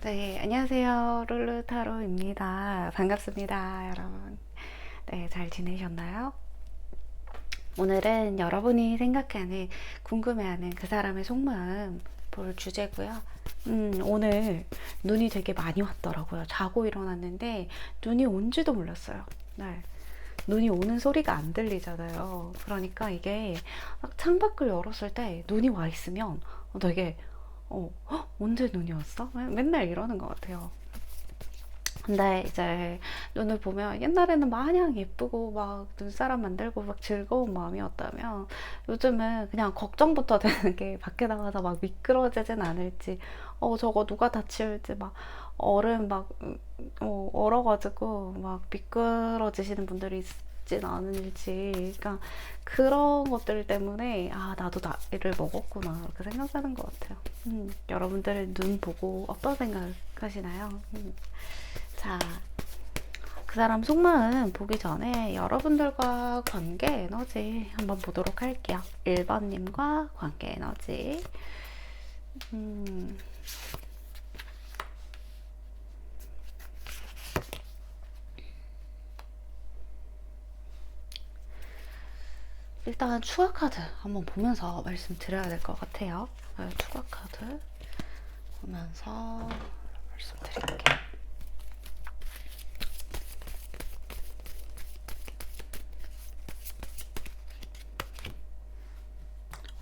네, 안녕하세요. 룰루타로입니다. 반갑습니다, 여러분. 네, 잘 지내셨나요? 오늘은 여러분이 생각하는, 궁금해하는 그 사람의 속마음 볼 주제고요. 오늘 눈이 되게 많이 왔더라고요. 자고 일어났는데 눈이 온지도 몰랐어요. 네. 눈이 오는 소리가 안 들리잖아요. 그러니까 이게 창밖을 열었을 때 눈이 와 있으면 되게 헉, 언제 눈이 왔어? 맨날 이러는 것 같아요. 근데 이제 눈을 보면 옛날에는 마냥 예쁘고 막 눈사람 만들고 막 즐거운 마음이었다면 요즘은 그냥 걱정부터 되는 게 밖에 나가서 막 미끄러지진 않을지 저거 누가 다치울지 막 얼음 막 얼어가지고 막 미끄러지시는 분들이 있진 않을지 그러니까 그런 것들 때문에 아 나도 나이를 먹었구나 이렇게 생각하는 것 같아요. 여러분들은 눈 보고 어떤 생각하시나요? 자, 그 사람 속마음 보기 전에 여러분들과 관계 에너지 한번 보도록 할게요. 1번님과 관계 에너지. 음, 일단 추가 카드 한번 보면서 말씀드려야 될 것 같아요. 추가 카드 보면서 말씀드릴게요.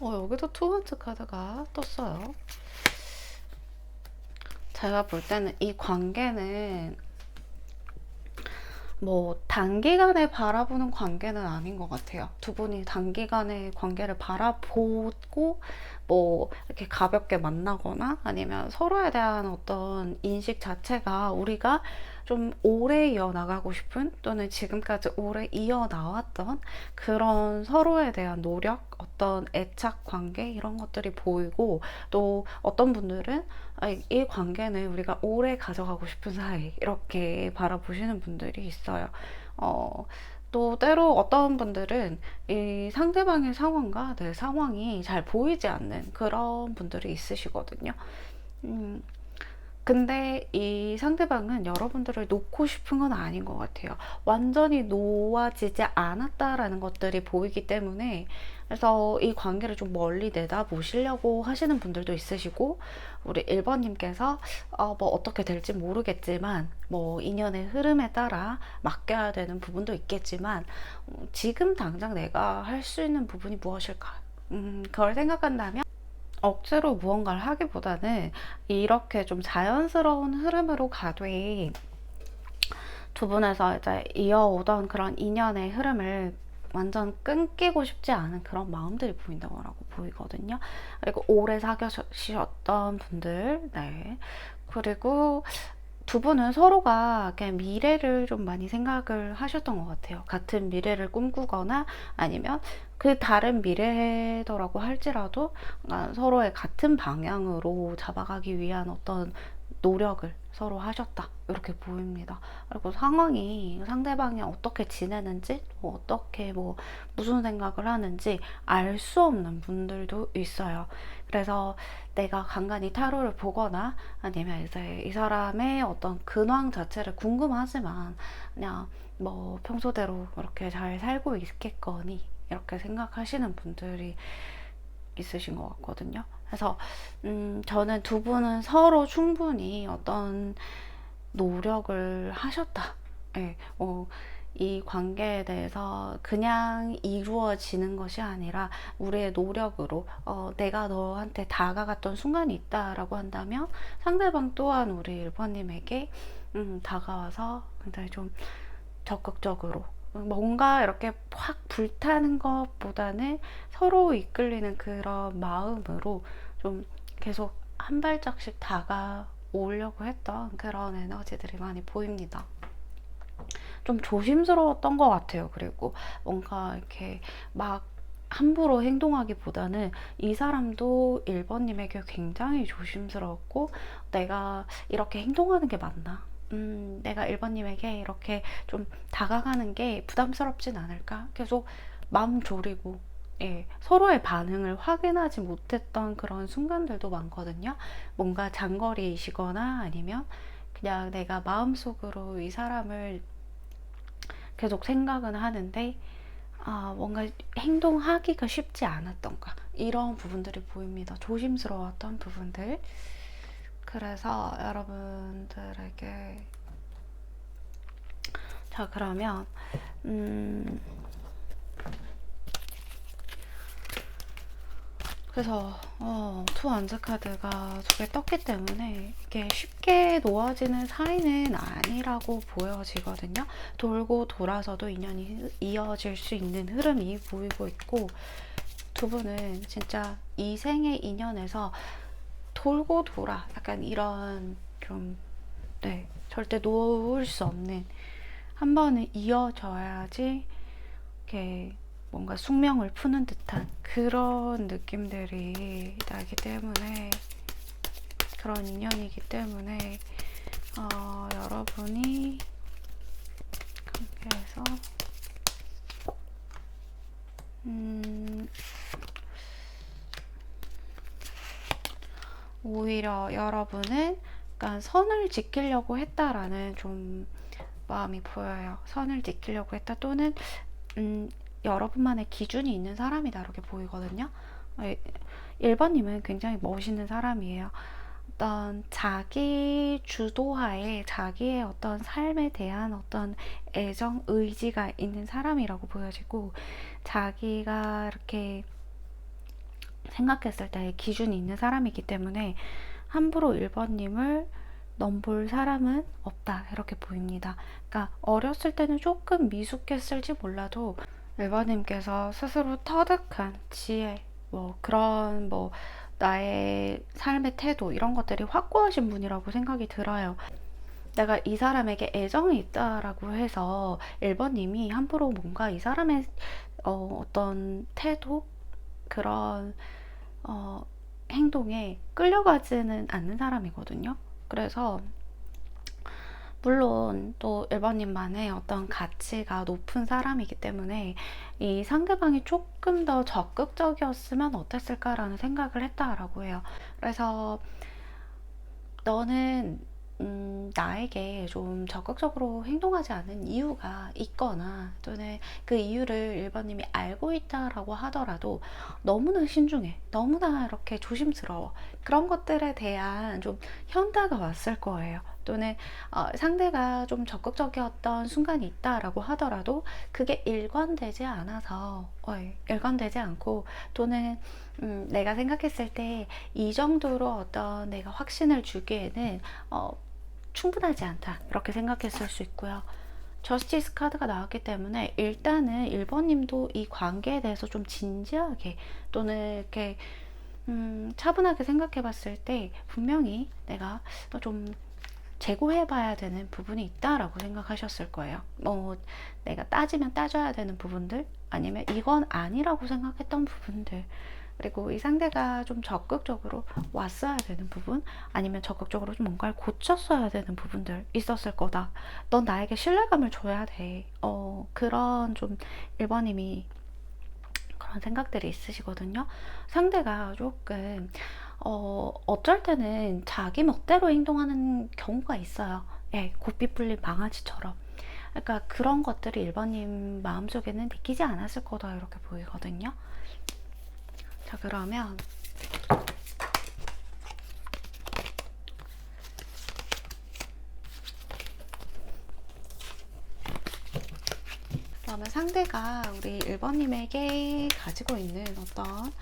여기도 투원츠 카드가 떴어요. 제가 볼 때는 이 관계는 뭐 단기간에 바라보는 관계는 아닌 것 같아요. 두 분이 단기간에 관계를 바라보고 뭐 이렇게 가볍게 만나거나 아니면 서로에 대한 어떤 인식 자체가 우리가 좀 오래 이어나가고 싶은 또는 지금까지 오래 이어나왔던 그런 서로에 대한 노력, 어떤 애착 관계 이런 것들이 보이고 또 어떤 분들은 이 관계는 우리가 오래 가져가고 싶은 사이 이렇게 바라보시는 분들이 있어요. 어, 또 때로 어떤 분들은 이 상대방의 상황과 내 상황이 잘 보이지 않는 그런 분들이 있으시거든요. 음, 근데 이 상대방은 여러분들을 놓고 싶은 건 아닌 것 같아요. 완전히 놓아지지 않았다라는 것들이 보이기 때문에 그래서 이 관계를 좀 멀리 내다보시려고 하시는 분들도 있으시고 우리 1번님께서 뭐 어떻게 될지 모르겠지만 뭐 인연의 흐름에 따라 맡겨야 되는 부분도 있겠지만 지금 당장 내가 할 수 있는 부분이 무엇일까? 그걸 생각한다면 억지로 무언가를 하기보다는 이렇게 좀 자연스러운 흐름으로 가되 두 분에서 이제 이어오던 그런 인연의 흐름을 완전 끊기고 싶지 않은 그런 마음들이 보인다고 보이거든요. 그리고 오래 사귀셨던 분들, 네. 그리고 두 분은 서로가 그냥 미래를 좀 많이 생각을 하셨던 것 같아요. 같은 미래를 꿈꾸거나 아니면 그 다른 미래더라고 할지라도 서로의 같은 방향으로 잡아가기 위한 어떤 노력을 서로 하셨다. 이렇게 보입니다. 그리고 상황이 상대방이 어떻게 지내는지, 뭐 어떻게 뭐 무슨 생각을 하는지 알 수 없는 분들도 있어요. 그래서 내가 간간히 타로를 보거나 아니면 이제 이 사람의 어떤 근황 자체를 궁금하지만 그냥 뭐 평소대로 이렇게 잘 살고 있겠거니 이렇게 생각하시는 분들이 있으신 것 같거든요. 그래서 저는 두 분은 서로 충분히 어떤 노력을 하셨다. 네, 이 관계에 대해서 그냥 이루어지는 것이 아니라 우리의 노력으로 내가 너한테 다가갔던 순간이 있다라고 한다면 상대방 또한 우리 1번님에게 다가와서 굉장히 좀 적극적으로 뭔가 이렇게 확 불타는 것보다는 서로 이끌리는 그런 마음으로 좀 계속 한 발짝씩 다가오려고 했던 그런 에너지들이 많이 보입니다. 좀 조심스러웠던 것 같아요. 그리고 뭔가 이렇게 막 함부로 행동하기보다는 이 사람도 1번님에게 굉장히 조심스러웠고 내가 이렇게 행동하는 게 맞나? 내가 1번님에게 이렇게 좀 다가가는 게 부담스럽진 않을까? 계속 마음 졸이고 예, 서로의 반응을 확인하지 못했던 그런 순간들도 많거든요. 뭔가 장거리이시거나 아니면 그냥 내가 마음속으로 이 사람을 계속 생각은 하는데 뭔가 행동하기가 쉽지 않았던가 이런 부분들이 보입니다. 조심스러웠던 부분들. 그래서 여러분들에게 자 그러면 그래서 투 원즈 카드가 두 개 떴기 때문에 이게 쉽게 놓아지는 사이는 아니라고 보여지거든요. 돌고 돌아서도 인연이 이어질 수 있는 흐름이 보이고 있고, 두 분은 진짜 이 생의 인연에서 돌고 돌아 약간 이런 좀 절대 놓을 수 없는, 한 번은 이어져야지 이렇게 뭔가 숙명을 푸는 듯한 그런 느낌들이 나기 때문에, 그런 인연이기 때문에 여러분이 관계에서 오히려 여러분은 약간 선을 지키려고 했다라는 좀 마음이 보여요. 선을 지키려고 했다, 또는 여러분만의 기준이 있는 사람이다 이렇게 보이거든요. 1번님은 굉장히 멋있는 사람이에요. 어떤 자기 주도하에 자기의 어떤 삶에 대한 어떤 애정, 의지가 있는 사람이라고 보여지고, 자기가 이렇게 생각했을 때 기준이 있는 사람이기 때문에 함부로 1번님을 넘볼 사람은 없다 이렇게 보입니다. 그러니까 어렸을 때는 조금 미숙했을지 몰라도 1번님께서 스스로 터득한 지혜, 그런 나의 삶의 태도 이런 것들이 확고하신 분이라고 생각이 들어요. 내가 이 사람에게 애정이 있다라고 해서 1번님이 함부로 뭔가 이 사람의 어떤 태도, 그런 행동에 끌려가지는 않는 사람이거든요. 그래서 물론 또 1번님만의 어떤 가치가 높은 사람이기 때문에 이 상대방이 조금 더 적극적이었으면 어땠을까라는 생각을 했다라고 해요. 그래서 너는 나에게 좀 적극적으로 행동하지 않은 이유가 있거나, 또는 그 이유를 1번님이 알고 있다라고 하더라도 너무나 신중해, 너무나 이렇게 조심스러워, 그런 것들에 대한 좀 현타가 왔을 거예요. 또는 상대가 좀 적극적이었던 순간이 있다라고 하더라도 그게 일관되지 않아서 일관되지 않고, 또는 내가 생각했을 때 이 정도로 어떤 내가 확신을 주기에는 충분하지 않다 이렇게 생각했을 수 있고요. 저스티스 카드가 나왔기 때문에 일단은 1번님도 이 관계에 대해서 좀 진지하게, 또는 이렇게 차분하게 생각해 봤을 때 분명히 내가 좀 재고해 봐야 되는 부분이 있다라고 생각하셨을 거예요. 내가 따지면 따져야 되는 부분들, 아니면 이건 아니라고 생각했던 부분들, 그리고 이 상대가 좀 적극적으로 왔어야 되는 부분, 아니면 적극적으로 좀 뭔가를 고쳤어야 되는 부분들 있었을 거다. 넌 나에게 신뢰감을 줘야 돼. 그런 좀 1번님이 그런 생각들이 있으시거든요. 상대가 조금 어쩔 때는 자기 멋대로 행동하는 경우가 있어요. 고삐 풀린 강아지처럼. 그러니까 그런 것들이 1번님 마음속에는 느끼지 않았을 거다 이렇게 보이거든요. 자, 그러면 상대가 우리 1번님에게 가지고 있는 어떤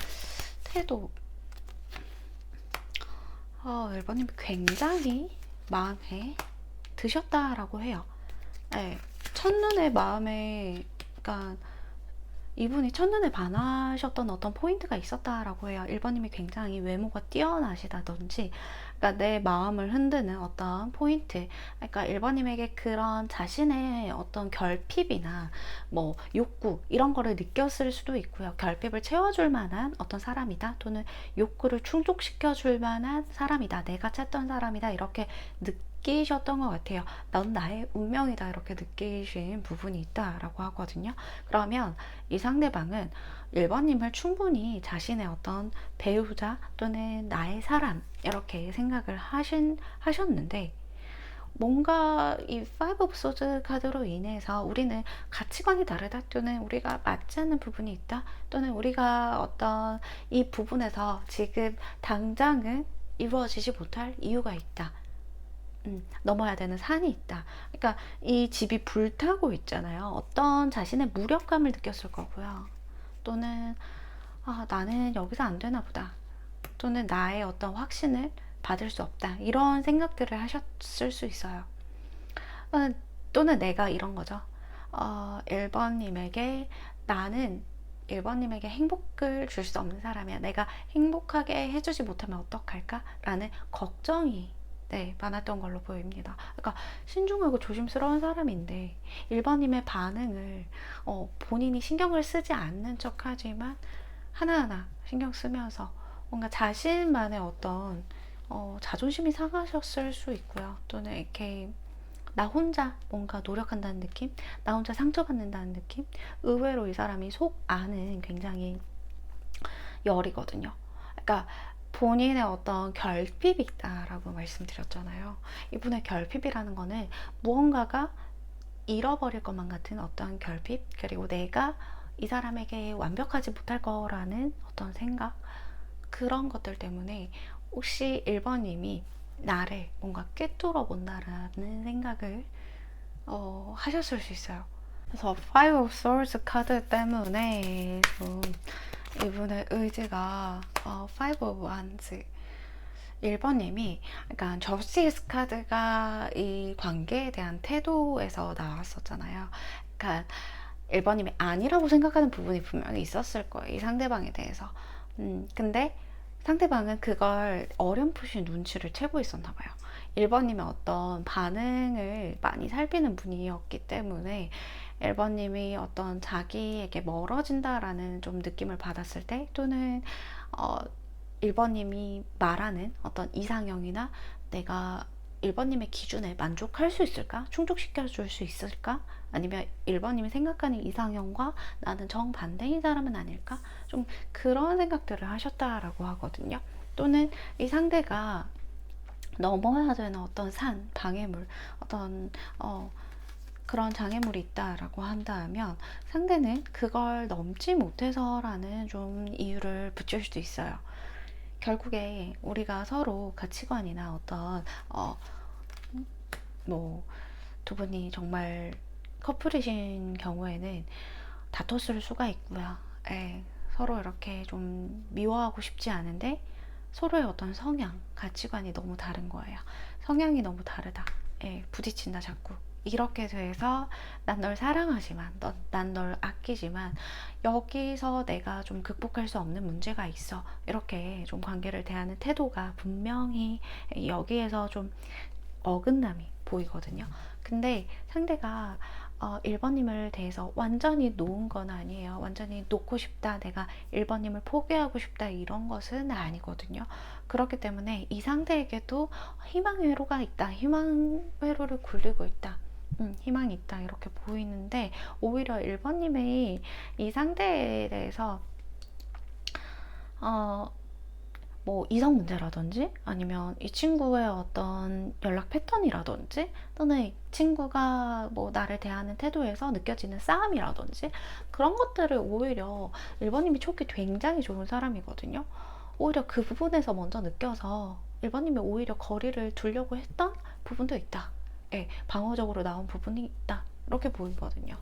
태도, 1번님이 굉장히 마음에 드셨다라고 해요. 첫눈에 마음에, 그러니까 이분이 첫눈에 반하셨던 어떤 포인트가 있었다라고 해요. 1번님이 굉장히 외모가 뛰어나시다든지, 그러니까 내 마음을 흔드는 어떤 포인트, 그러니까 1번님에게 그런 자신의 어떤 결핍이나 욕구 이런 거를 느꼈을 수도 있고요. 결핍을 채워줄 만한 어떤 사람이다, 또는 욕구를 충족시켜줄 만한 사람이다, 내가 찾던 사람이다, 이렇게 느끼셨던 것 같아요. 넌 나의 운명이다 이렇게 느끼신 부분이 있다라고 하거든요. 그러면 이 상대방은 1번님을 충분히 자신의 어떤 배우자 또는 나의 사람 이렇게 생각을 하셨는데 뭔가 이 Five of Swords 카드로 인해서 우리는 가치관이 다르다 또는 우리가 맞지 않는 부분이 있다 또는 우리가 어떤 이 부분에서 지금 당장은 이루어지지 못할 이유가 있다. 넘어야 되는 산이 있다. 그러니까 이 집이 불타고 있잖아요. 어떤 자신의 무력감을 느꼈을 거고요. 또는 나는 여기서 안 되나 보다. 또는 나의 어떤 확신을 받을 수 없다. 이런 생각들을 하셨을 수 있어요. 또는 내가 이런 거죠. 1번님에게 나는 1번님에게 행복을 줄 수 없는 사람이야. 내가 행복하게 해주지 못하면 어떡할까? 라는 걱정이 많았던 걸로 보입니다. 그러니까 신중하고 조심스러운 사람인데 1번님의 반응을 본인이 신경을 쓰지 않는 척 하지만 하나하나 신경 쓰면서 뭔가 자신만의 어떤 자존심이 상하셨을 수 있고요. 또는 이렇게 나 혼자 뭔가 노력한다는 느낌? 나 혼자 상처받는다는 느낌? 의외로 이 사람이 속 안은 굉장히 열이거든요. 그러니까 본인의 어떤 결핍이 있다라고 말씀드렸잖아요. 이분의 결핍이라는 거는 무언가가 잃어버릴 것만 같은 어떤 결핍, 그리고 내가 이 사람에게 완벽하지 못할 거라는 어떤 생각, 그런 것들 때문에 혹시 1번님이 나를 뭔가 꿰뚫어 본다라는 생각을 하셨을 수 있어요. 그래서 Five of Swords 카드 때문에 좀 이분의 의지가 Five of Wands 1번님이 그러니까 저스티스 카드가 이 관계에 대한 태도에서 나왔었잖아요. 그러니까 1번님이 아니라고 생각하는 부분이 분명히 있었을 거예요. 이 상대방에 대해서. 근데 상대방은 그걸 어렴풋이 눈치를 채고 있었나 봐요. 1번님의 어떤 반응을 많이 살피는 분이었기 때문에 1번님이 어떤 자기에게 멀어진다라는 좀 느낌을 받았을 때 또는 1번님이 말하는 어떤 이상형이나 내가 1번님의 기준에 만족할 수 있을까? 충족시켜 줄 수 있을까? 아니면 1번님이 생각하는 이상형과 나는 정반대인 사람은 아닐까? 좀 그런 생각들을 하셨다라고 하거든요. 또는 이 상대가 넘어야 되는 어떤 산, 방해물, 어떤 그런 장애물이 있다라고 한다면 상대는 그걸 넘지 못해서라는 좀 이유를 붙일 수도 있어요. 결국에 우리가 서로 가치관이나 어떤 뭐 두 분이 정말 커플이신 경우에는 다퉜을 수가 있고요. 서로 이렇게 좀 미워하고 싶지 않은데 서로의 어떤 성향, 가치관이 너무 다른 거예요. 성향이 너무 다르다. 부딪힌다 자꾸. 이렇게 돼서 난 널 사랑하지만 난 널 아끼지만 여기서 내가 좀 극복할 수 없는 문제가 있어. 이렇게 좀 관계를 대하는 태도가 분명히 여기에서 좀 어긋남이 보이거든요. 근데 상대가 1번님을 대해서 완전히 놓은 건 아니에요. 완전히 놓고 싶다, 내가 1번님을 포기하고 싶다 이런 것은 아니거든요. 그렇기 때문에 이 상대에게도 희망의 회로가 있다. 희망 회로를 굴리고 있다. 희망이 있다 이렇게 보이는데 오히려 1번님의 이 상대에 대해서 뭐 이성 문제라든지 아니면 이 친구의 어떤 연락 패턴이라든지 또는 이 친구가 뭐 나를 대하는 태도에서 느껴지는 싸움이라든지 그런 것들을 오히려 1번님이 촉이 굉장히 좋은 사람이거든요. 오히려 그 부분에서 먼저 느껴서 1번님이 오히려 거리를 두려고 했던 부분도 있다. 방어적으로 나온 부분이 있다. 이렇게 보이거든요.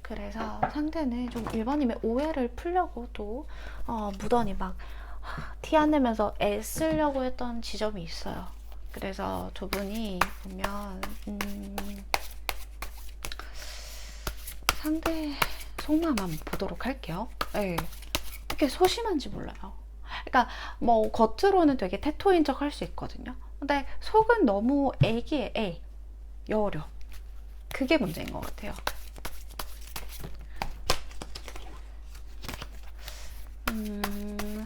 그래서 상대는 좀 1번님의 오해를 풀려고 또 무던히 막 티 안 내면서 애쓰려고 했던 지점이 있어요. 그래서 두 분이 보면 상대 속마음 한번 보도록 할게요. 이렇게 소심한지 몰라요. 그러니까 뭐 겉으로는 되게 태토인 척 할 수 있거든요. 근데 속은 너무 애기에 여려. 그게 문제인 것 같아요.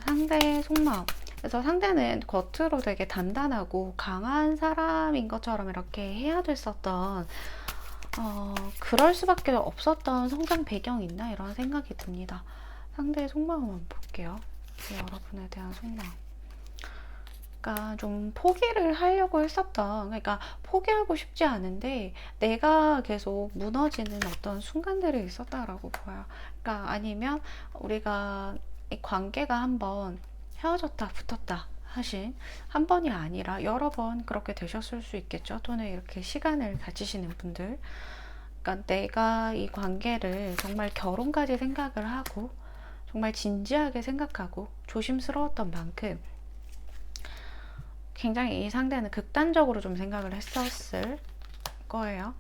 상대의 속마음. 그래서 상대는 겉으로 되게 단단하고 강한 사람인 것처럼 이렇게 해야 됐었던, 그럴 수밖에 없었던 성장 배경이 있나 이런 생각이 듭니다. 상대의 속마음 한번 볼게요. 여러분에 대한 속마음. 그러니까 좀 포기를 하려고 했었던, 그러니까 포기하고 싶지 않은데 내가 계속 무너지는 어떤 순간들이 있었다라고 보여요. 그러니까 아니면 우리가 이 관계가 한번 헤어졌다 붙었다 하신 한 번이 아니라 여러 번 그렇게 되셨을 수 있겠죠. 또는 이렇게 시간을 가지시는 분들. 그러니까 내가 이 관계를 정말 결혼까지 생각을 하고 정말 진지하게 생각하고 조심스러웠던 만큼 굉장히 이 상대는 극단적으로 좀 생각을 했었을 거예요.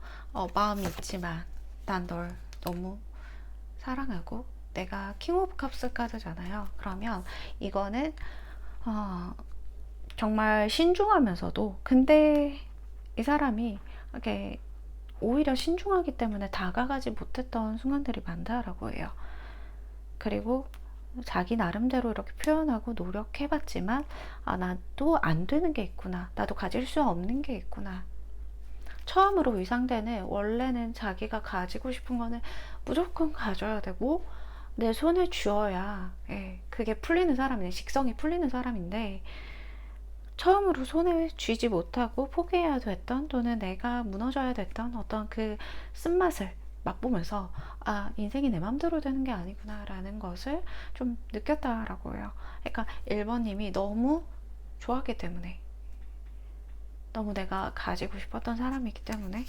마음이 있지만 난 널 너무 사랑하고 내가 킹 오브 컵스 카드잖아요. 그러면 이거는 정말 신중하면서도 근데 이 사람이 이렇게 오히려 신중하기 때문에 다가가지 못했던 순간들이 많다라고 해요. 그리고 자기 나름대로 이렇게 표현하고 노력해봤지만 나도 안 되는 게 있구나. 나도 가질 수 없는 게 있구나. 처음으로 이 상대는 원래는 자기가 가지고 싶은 거는 무조건 가져야 되고 내 손에 쥐어야 그게 풀리는 사람이네. 식성이 풀리는 사람인데 처음으로 손에 쥐지 못하고 포기해야 됐던 또는 내가 무너져야 됐던 어떤 그 쓴맛을 맛보면서 인생이 내 맘대로 되는 게 아니구나 라는 것을 좀 느꼈다라고 해요. 그러니까 1번님이 너무 좋았기 때문에 너무 내가 가지고 싶었던 사람이기 때문에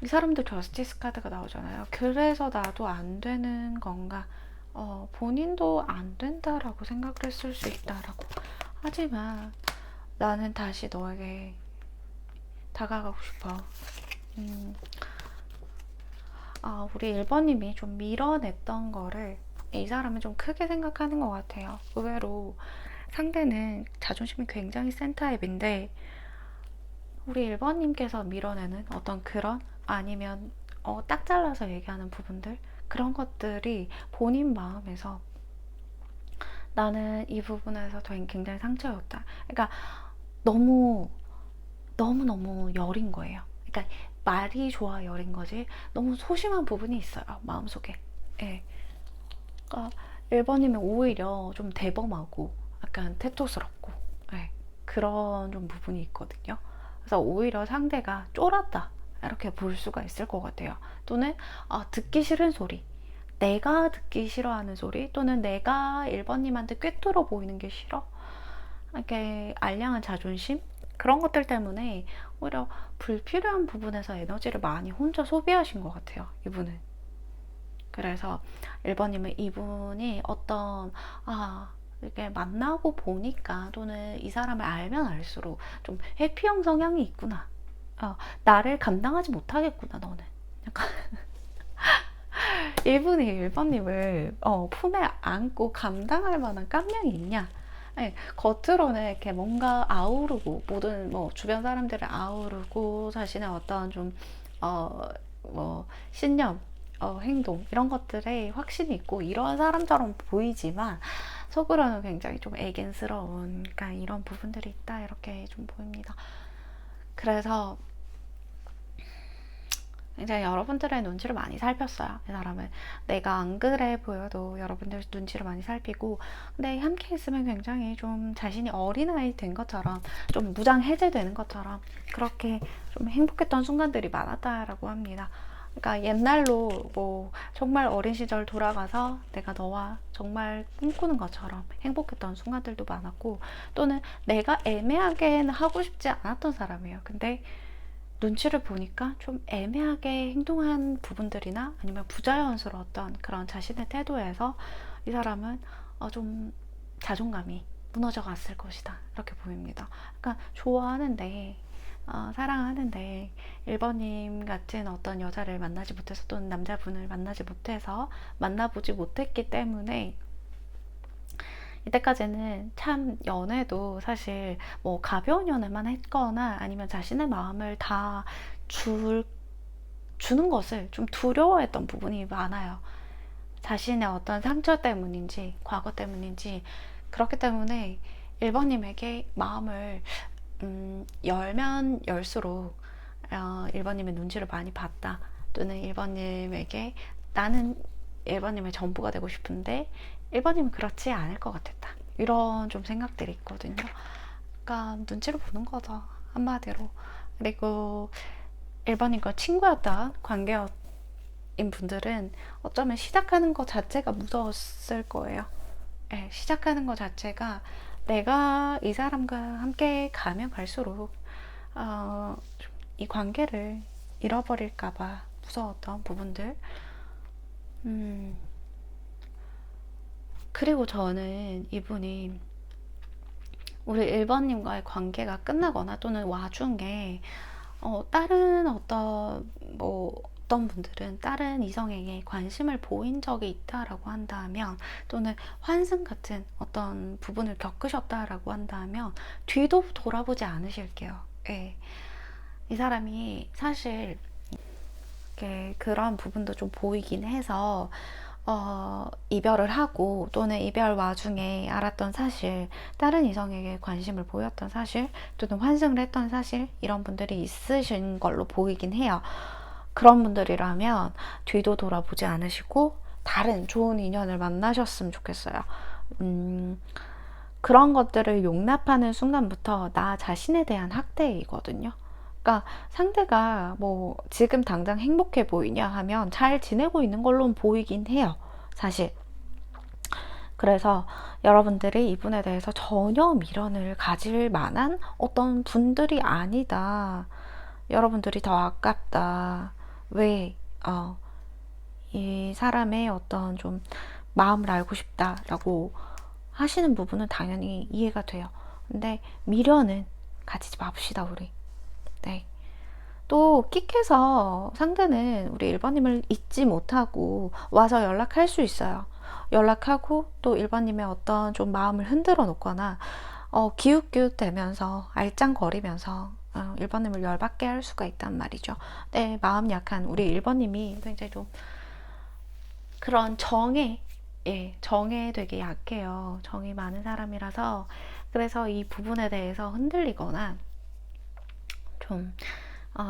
이 사람도 저스티스 카드가 나오잖아요. 그래서 나도 안 되는 건가, 본인도 안 된다라고 생각을 했을 수 있다라고. 하지만 나는 다시 너에게 다가가고 싶어. 우리 1번님이 좀 밀어냈던 거를 이 사람은 좀 크게 생각하는 것 같아요. 의외로 상대는 자존심이 굉장히 센 타입인데 우리 1번님께서 밀어내는 어떤 그런 아니면 딱 잘라서 얘기하는 부분들 그런 것들이 본인 마음에서 나는 이 부분에서 굉장히 상처였다. 그러니까 너무 여린 거예요. 그러니까 말이 좋아 여린 거지 너무 소심한 부분이 있어요. 마음속에. 그러니까 1번이면 오히려 좀 대범하고 약간 태토스럽고 그런 좀 부분이 있거든요. 그래서 오히려 상대가 쫄았다 이렇게 볼 수가 있을 것 같아요. 또는 듣기 싫은 소리, 내가 듣기 싫어하는 소리, 또는 내가 1번님한테 꿰뚫어 보이는 게 싫어, 이렇게 알량한 자존심 그런 것들 때문에 오히려 불필요한 부분에서 에너지를 많이 혼자 소비하신 것 같아요, 이분은. 그래서 1번님은 이분이 어떤 이렇게 만나고 보니까 또는 이 사람을 알면 알수록 좀 회피형 성향이 있구나. 나를 감당하지 못하겠구나 너는. 약간 이분이 1번님을 품에 안고 감당할 만한 깜냥이 있냐. 아니, 겉으로는 이렇게 뭔가 아우르고 모든 주변 사람들을 아우르고 자신의 어떤 좀 신념, 행동 이런 것들에 확신이 있고 이런 사람처럼 보이지만 속으로는 굉장히 좀 애견스러운 그러니까 이런 부분들이 있다 이렇게 좀 보입니다. 그래서 이제 여러분들의 눈치를 많이 살폈어요. 이 사람은 내가 안 그래 보여도 여러분들 눈치를 많이 살피고 근데 함께 있으면 굉장히 좀 자신이 어린아이 된 것처럼 좀 무장 해제되는 것처럼 그렇게 좀 행복했던 순간들이 많았다라고 합니다. 그러니까 옛날로 정말 어린 시절 돌아가서 내가 너와 정말 꿈꾸는 것처럼 행복했던 순간들도 많았고 또는 내가 애매하게 하고 싶지 않았던 사람이에요. 근데 눈치를 보니까 좀 애매하게 행동한 부분들이나 아니면 부자연스러웠던 그런 자신의 태도에서 이 사람은 좀 자존감이 무너져 갔을 것이다 이렇게 보입니다. 그러니까 좋아하는데 사랑하는데 1번님 같은 어떤 여자를 만나지 못해서 또는 남자분을 만나지 못해서 만나보지 못했기 때문에 이때까지는 참 연애도 사실 가벼운 연애만 했거나 아니면 자신의 마음을 다 주는 것을 좀 두려워했던 부분이 많아요. 자신의 어떤 상처 때문인지 과거 때문인지 그렇기 때문에 1번님에게 마음을 열면 열수록 1번님의 눈치를 많이 봤다, 또는 1번님에게 나는 1번님의 전부가 되고 싶은데 1번님은 그렇지 않을 것 같았다, 이런 좀 생각들이 있거든요. 그러니까 눈치를 보는 거죠, 한마디로. 그리고 1번님과 친구였던 관계인 분들은 어쩌면 시작하는 것 자체가 무서웠을 거예요. 네, 시작하는 것 자체가 내가 이 사람과 함께 가면 갈수록 이 관계를 잃어버릴까봐 무서웠던 부분들. 그리고 저는 이분이 우리 1번님과의 관계가 끝나거나 또는 와중에 다른 어떤 분들은 다른 이성에게 관심을 보인 적이 있다라고 한다면, 또는 환승 같은 어떤 부분을 겪으셨다라고 한다면 뒤도 돌아보지 않으실게요. 예. 이 사람이 사실 그런 부분도 좀 보이긴 해서 이별을 하고 또는 이별 와중에 알았던 사실, 다른 이성에게 관심을 보였던 사실, 또는 환승을 했던 사실, 이런 분들이 있으신 걸로 보이긴 해요. 그런 분들이라면 뒤도 돌아보지 않으시고 다른 좋은 인연을 만나셨으면 좋겠어요. 그런 것들을 용납하는 순간부터 나 자신에 대한 학대이거든요. 그러니까 상대가 뭐 지금 당장 행복해 보이냐 하면 잘 지내고 있는 걸로 보이긴 해요, 사실. 그래서 여러분들이 이분에 대해서 전혀 미련을 가질 만한 어떤 분들이 아니다, 여러분들이 더 아깝다, 왜 이 사람의 어떤 좀 마음을 알고 싶다라고 하시는 부분은 당연히 이해가 돼요. 근데 미련은 가지지 맙시다, 우리. 네. 또 끽해서 상대는 우리 1번님을 잊지 못하고 와서 연락할 수 있어요. 연락하고 또 1번님의 어떤 좀 마음을 흔들어 놓거나 기웃기웃 대면서 알짱거리면서 1번님을 열받게 할 수가 있단 말이죠. 네, 마음 약한 우리 1번님이 굉장히 좀 그런 정에 되게 약해요. 정이 많은 사람이라서. 그래서 이 부분에 대해서 흔들리거나 좀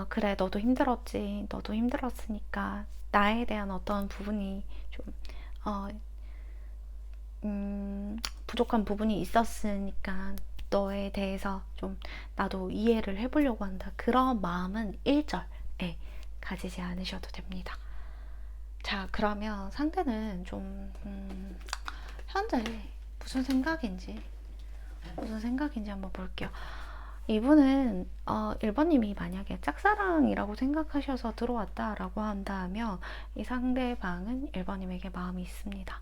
그래, 너도 힘들었지, 너도 힘들었으니까 나에 대한 어떤 부분이 좀 부족한 부분이 있었으니까 너에 대해서 좀 나도 이해를 해보려고 한다, 그런 마음은 1절에 가지지 않으셔도 됩니다. 자, 그러면 상대는 좀 현재 무슨 생각인지 한번 볼게요. 이분은 1번님이 만약에 짝사랑이라고 생각하셔서 들어왔다라고 한다면 이 상대방은 1번님에게 마음이 있습니다.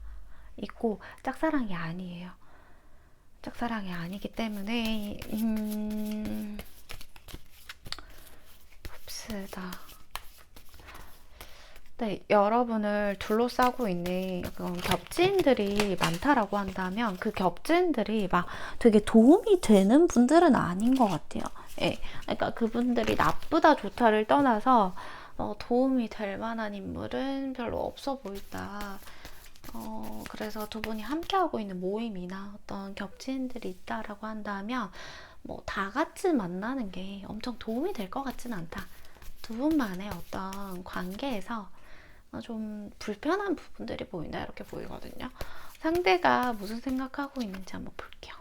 있고 짝사랑이 아니에요. 짝사랑이 아니기 때문에 봅시다. 네, 여러분을 둘러싸고 있는 그런 겹지인들이 많다라고 한다면 그 겹지인들이 막 되게 도움이 되는 분들은 아닌 것 같아요. 예, 그러니까 그분들이 나쁘다 좋다를 떠나서 도움이 될 만한 인물은 별로 없어 보인다. 그래서 두 분이 함께하고 있는 모임이나 어떤 겹지인들이 있다라고 한다면 뭐 다 같이 만나는 게 엄청 도움이 될 것 같진 않다. 두 분만의 어떤 관계에서 좀 불편한 부분들이 보인다, 이렇게 보이거든요. 상대가 무슨 생각하고 있는지 한번 볼게요.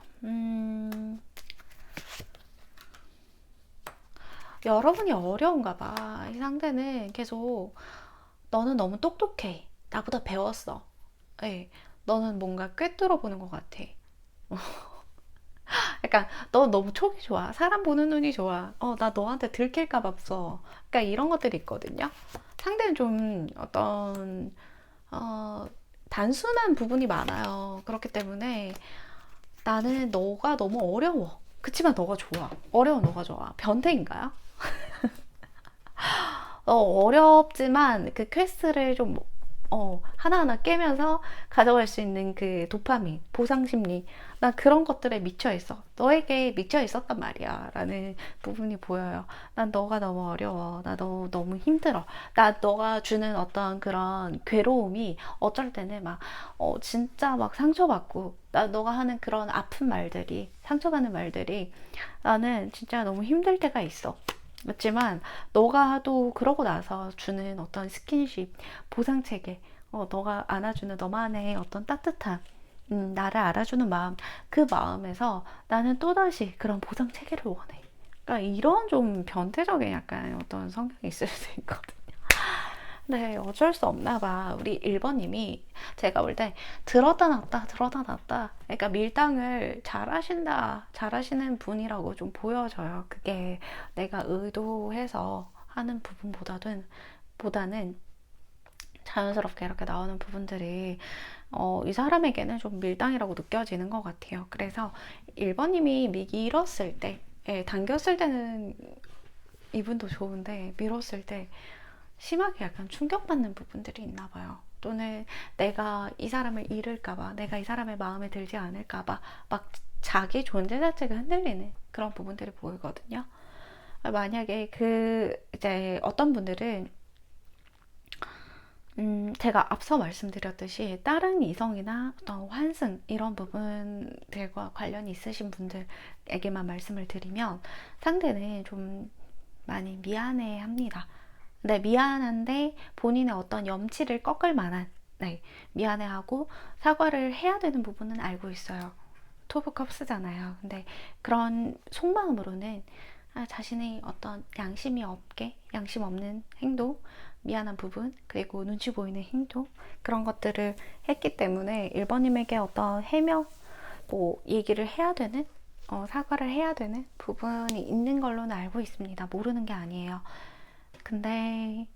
여러분이 어려운가 봐. 이 상대는 계속 너는 너무 똑똑해, 나보다 배웠어, 네, 너는 뭔가 꿰뚫어 보는 것 같아. 약간 너 너무 촉이 좋아, 사람 보는 눈이 좋아, 나 너한테 들킬까 봐 무서워. 그러니까 이런 것들이 있거든요. 상대는 좀 어떤 단순한 부분이 많아요. 그렇기 때문에 나는 너가 너무 어려워, 그치만 너가 좋아, 어려운 너가 좋아. 변태인가요? 어렵지만 그 퀘스트를 좀 하나하나 깨면서 가져갈 수 있는 그 도파민, 보상 심리, 나 그런 것들에 미쳐 있어. 너에게 미쳐 있었단 말이야. 라는 부분이 보여요. 난 너가 너무 어려워. 나 너무 힘들어. 나 너가 주는 어떤 그런 괴로움이 어쩔 때는 막, 진짜 막 상처받고, 너가 하는 그런 아픈 말들이, 상처받는 말들이 나는 진짜 너무 힘들 때가 있어. 그렇지만 너가 또 그러고 나서 주는 어떤 스킨십, 보상체계, 너가 안아주는 너만의 어떤 따뜻함, 나를 알아주는 마음, 그 마음에서 나는 또다시 그런 보상체계를 원해. 그러니까 이런 좀 변태적인 약간 어떤 성향이 있을 수 있거든. 네, 어쩔 수 없나 봐. 우리 1번님이 제가 볼 때 들었다 놨다, 들었다 놨다. 그러니까 밀당을 잘하신다, 잘하시는 분이라고 좀 보여져요. 그게 내가 의도해서 하는 보다는 자연스럽게 이렇게 나오는 부분들이 이 사람에게는 좀 밀당이라고 느껴지는 것 같아요. 그래서 1번님이 밀었을 때, 당겼을 때는 이분도 좋은데 밀었을 때 심하게 약간 충격받는 부분들이 있나 봐요. 또는 내가 이 사람을 잃을까봐, 내가 이 사람의 마음에 들지 않을까봐 막 자기 존재 자체가 흔들리는 그런 부분들이 보이거든요. 만약에 이제 어떤 분들은 제가 앞서 말씀드렸듯이 다른 이성이나 어떤 환승 이런 부분들과 관련이 있으신 분들에게만 말씀을 드리면 상대는 좀 많이 미안해 합니다. 네, 미안한데 본인의 어떤 염치를 꺾을 만한, 네, 미안해하고 사과를 해야 되는 부분은 알고 있어요. 토브 컵스잖아요. 근데 그런 속마음으로는 자신의 어떤 양심 없는 행동, 미안한 부분, 그리고 눈치 보이는 행동, 그런 것들을 했기 때문에 1번님에게 어떤 얘기를 해야 되는, 사과를 해야 되는 부분이 있는 걸로는 알고 있습니다. 모르는 게 아니에요. 근데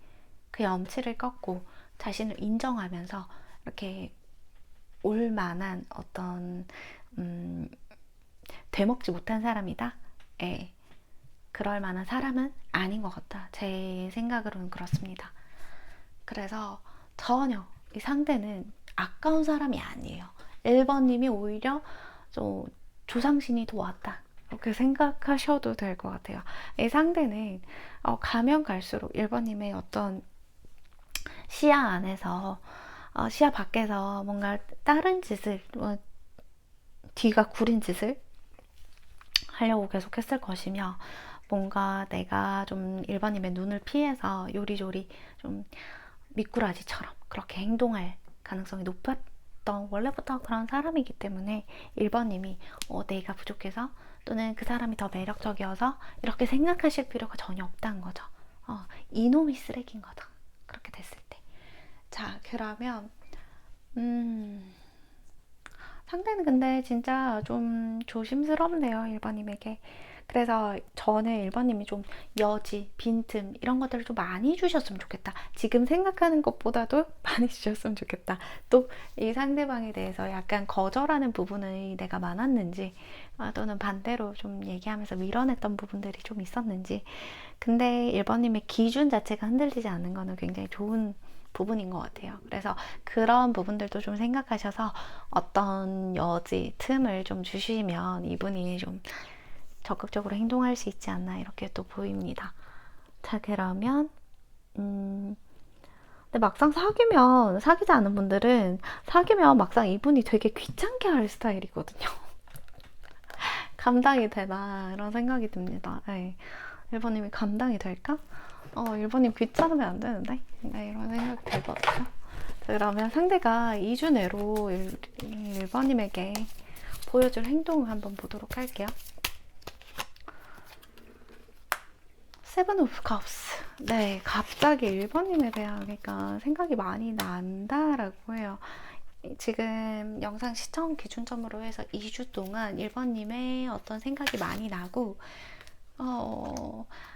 그 염치를 꺾고 자신을 인정하면서 이렇게 올 만한 어떤 되먹지 못한 사람이다. 예. 그럴 만한 사람은 아닌 것 같다. 제 생각으로는 그렇습니다. 그래서 전혀 이 상대는 아까운 사람이 아니에요. 1번님이 오히려 좀 조상신이 도왔다. 이렇게 생각하셔도 될 것 같아요. 이 상대는 가면 갈수록 1번님의 어떤 시야 안에서 시야 밖에서 뭔가 다른 짓을 뒤가 구린 짓을 하려고 계속 했을 것이며 뭔가 내가 좀 1번님의 눈을 피해서 요리조리 좀 미꾸라지처럼 그렇게 행동할 가능성이 높았던 원래부터 그런 사람이기 때문에 1번님이 내가 부족해서 또는 그 사람이 더 매력적이어서 이렇게 생각하실 필요가 전혀 없다는 거죠. 이놈이 쓰레기인 거죠. 그렇게 됐을 때. 자, 그러면 상대는 근데 진짜 좀 조심스럽네요, 1번님에게. 그래서 저는 1번님이 좀 여지, 빈틈 이런 것들을 좀 많이 주셨으면 좋겠다. 지금 생각하는 것보다도 많이 주셨으면 좋겠다. 또 이 상대방에 대해서 약간 거절하는 부분이 내가 많았는지 또는 반대로 좀 얘기하면서 밀어냈던 부분들이 좀 있었는지. 근데 1번님의 기준 자체가 흔들리지 않는 거는 굉장히 좋은 부분인 것 같아요. 그래서 그런 부분들도 좀 생각하셔서 어떤 여지, 틈을 좀 주시면 이분이 좀 적극적으로 행동할 수 있지 않나 이렇게 또 보입니다. 자, 그러면 근데 막상 사귀지 않은 분들은 사귀면 막상 이분이 되게 귀찮게 할 스타일이거든요. 감당이 되나 이런 생각이 듭니다. 네. 1번님이 감당이 될까? 1번님 귀찮으면 안 되는데? 네, 이런 생각이 들거든요. 그러면 상대가 2주 내로 1번님에게 보여줄 행동을 한번 보도록 할게요. 세븐 오브 컵스. 네, 갑자기 1번님에 대한 그러니까 생각이 많이 난다라고 해요. 지금 영상 시청 기준점으로 해서 2주 동안 1번님의 어떤 생각이 많이 나고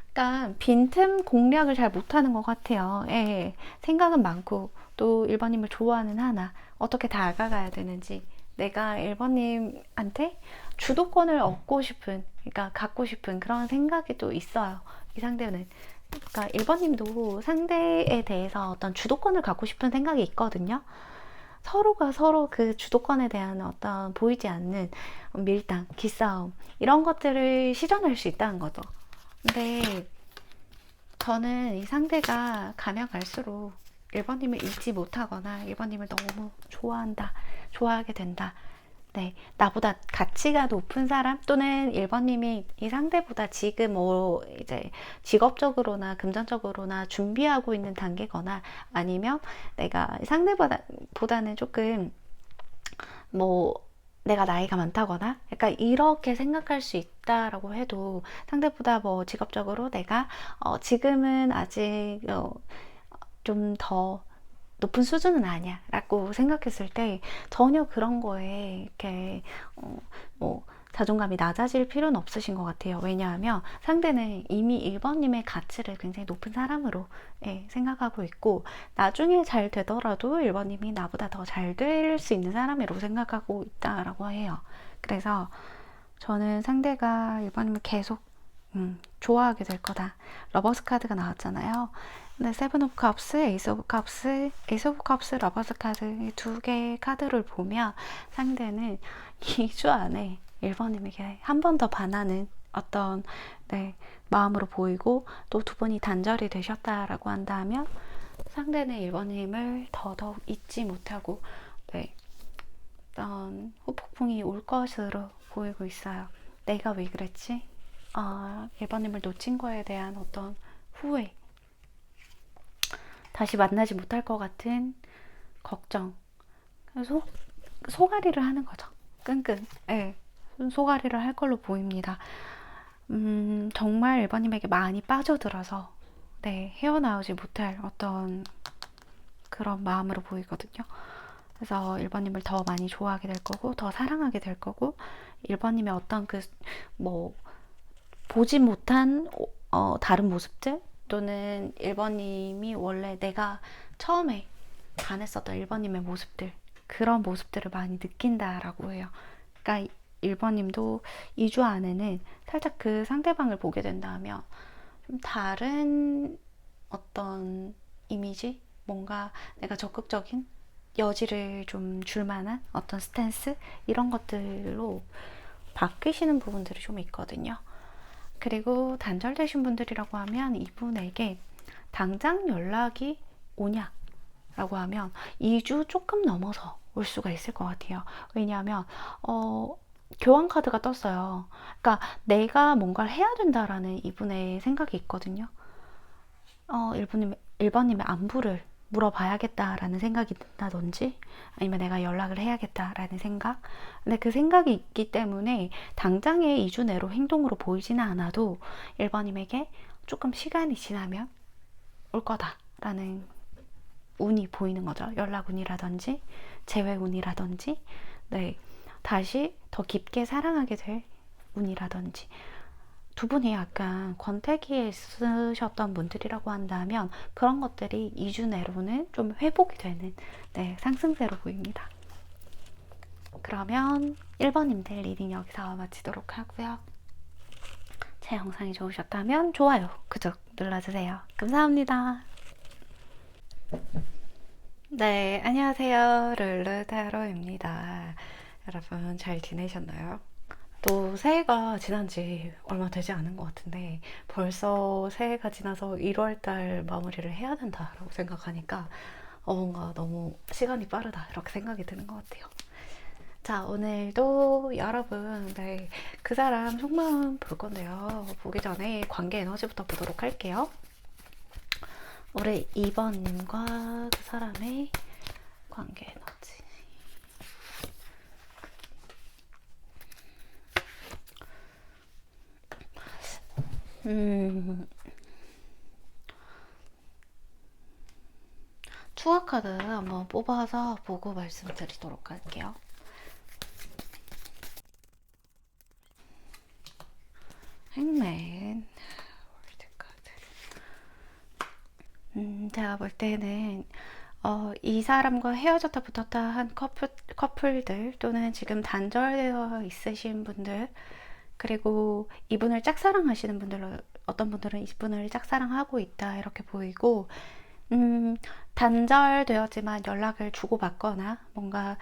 약간 빈틈 공략을 잘 못하는 것 같아요. 예, 생각은 많고 또 1번님을 좋아하는 하나 어떻게 다가가야 되는지 내가 1번님한테 주도권을 얻고 싶은 그러니까 갖고 싶은 그런 생각이 또 있어요. 이 상대는 그러니까 1번님도 상대에 대해서 어떤 주도권을 갖고 싶은 생각이 있거든요. 서로가 서로 그 주도권에 대한 어떤 보이지 않는 밀당, 기싸움 이런 것들을 실현할 수 있다는 거죠. 근데 저는 이 상대가 가면 갈수록 1번님을 잊지 못하거나 1번님을 너무 좋아한다, 좋아하게 된다. 네, 나보다 가치가 높은 사람 또는 1번님이 이 상대보다 지금 이제 직업적으로나 금전적으로나 준비하고 있는 단계거나 아니면 내가 상대보다는 조금 뭐 내가 나이가 많다거나 약간 이렇게 생각할 수 있다라고 해도 상대보다 뭐 직업적으로 내가 지금은 아직 좀 더 높은 수준은 아니야 라고 생각했을 때 전혀 그런 거에 이렇게 뭐 자존감이 낮아질 필요는 없으신 것 같아요. 왜냐하면 상대는 이미 1번님의 가치를 굉장히 높은 사람으로 생각하고 있고 나중에 잘 되더라도 1번님이 나보다 더 잘 될 수 있는 사람이라고 생각하고 있다라고 해요. 그래서 저는 상대가 1번님을 계속 좋아하게 될 거다. 러버스 카드가 나왔잖아요. 근데 세븐 오브 컵스, 에이스 오브 컵스, 러버스 카드 두 개의 카드를 보면 상대는 2주 안에 1번님에게 한 번 더 반하는 어떤 마음으로 보이고 또 두 분이 단절이 되셨다라고 한다면 상대는 1번님을 더더욱 잊지 못하고 어떤 후폭풍이 올 것으로 보이고 있어요. 내가 왜 그랬지? 1번님을 놓친 거에 대한 어떤 후회, 다시 만나지 못할 것 같은 걱정, 소가리를 하는 거죠. 끙끙. 네, 소가리를 할 걸로 보입니다. 정말 1번님에게 많이 빠져들어서 헤어나오지 못할 어떤 그런 마음으로 보이거든요. 그래서 1번님을 더 많이 좋아하게 될 거고 더 사랑하게 될 거고 1번님의 어떤 보지 못한 다른 모습들 또는 1번님이 원래 내가 처음에 반했었던 1번님의 모습들 그런 모습들을 많이 느낀다라고 해요. 그러니까 1번님도 2주 안에는 살짝 그 상대방을 보게 된다면 좀 다른 어떤 이미지? 뭔가 내가 적극적인 여지를 좀 줄 만한 어떤 스탠스? 이런 것들로 바뀌시는 부분들이 좀 있거든요. 그리고 단절되신 분들이라고 하면 이분에게 당장 연락이 오냐? 라고 하면 2주 조금 넘어서 올 수가 있을 것 같아요. 왜냐하면 교환 카드가 떴어요. 그러니까 내가 뭔가를 해야 된다라는 이분의 생각이 있거든요. 1번님의 안부를 물어봐야겠다라는 생각이 든다든지 아니면 내가 연락을 해야겠다라는 생각. 근데 그 생각이 있기 때문에 당장의 2주 내로 행동으로 보이지는 않아도 1번님에게 조금 시간이 지나면 올 거다라는 운이 보이는 거죠. 연락 운이라든지 재회 운이라든지 다시 더 깊게 사랑하게 될 운이라든지 두 분이 약간 권태기에 있으셨던 분들이라고 한다면 그런 것들이 2주 내로는 좀 회복이 되는 상승세로 보입니다. 그러면 1번님들 리딩 여기서 마치도록 하고요. 제 영상이 좋으셨다면 좋아요, 구독 눌러주세요. 감사합니다. 네, 안녕하세요. 룰루타로입니다. 여러분 잘 지내셨나요? 또 새해가 지난 지 얼마 되지 않은 것 같은데 벌써 새해가 지나서 1월달 마무리를 해야 된다라고 생각하니까 뭔가 너무 시간이 빠르다 이렇게 생각이 드는 것 같아요. 자, 오늘도 여러분 그 사람 속마음 볼 건데요. 보기 전에 관계 에너지부터 보도록 할게요. 우리 2번님과 그 사람의 관계 에너지. 추억 카드 한번 뽑아서 보고 말씀드리도록 할게요. 행맨 월드 카드. 제가 볼 때는 이 사람과 헤어졌다 붙었다 한 커플들 또는 지금 단절되어 있으신 분들 그리고 이분을 짝사랑하시는 분들, 어떤 분들은 이분을 짝사랑하고 있다 이렇게 보이고, 단절되었지만 연락을 주고받거나 뭔가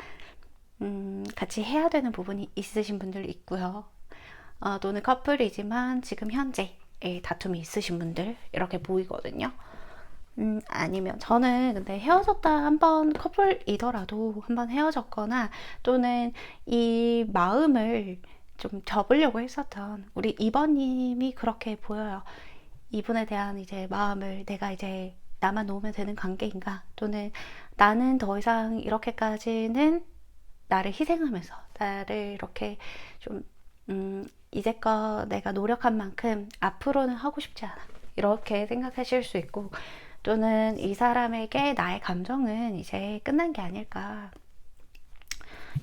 같이 해야 되는 부분이 있으신 분들 있고요. 또는 커플이지만 지금 현재 다툼이 있으신 분들 이렇게 보이거든요. 아니면 저는 근데 헤어졌다 한번 커플이더라도 한번 헤어졌거나 또는 이 마음을 좀 접으려고 했었던 우리 2번님이 그렇게 보여요. 이분에 대한 이제 마음을 내가 이제 나만 놓으면 되는 관계인가, 또는 나는 더 이상 이렇게까지는 나를 희생하면서 나를 이렇게 좀 이제껏 내가 노력한 만큼 앞으로는 하고 싶지 않아, 이렇게 생각하실 수 있고, 또는 이 사람에게 나의 감정은 이제 끝난 게 아닐까,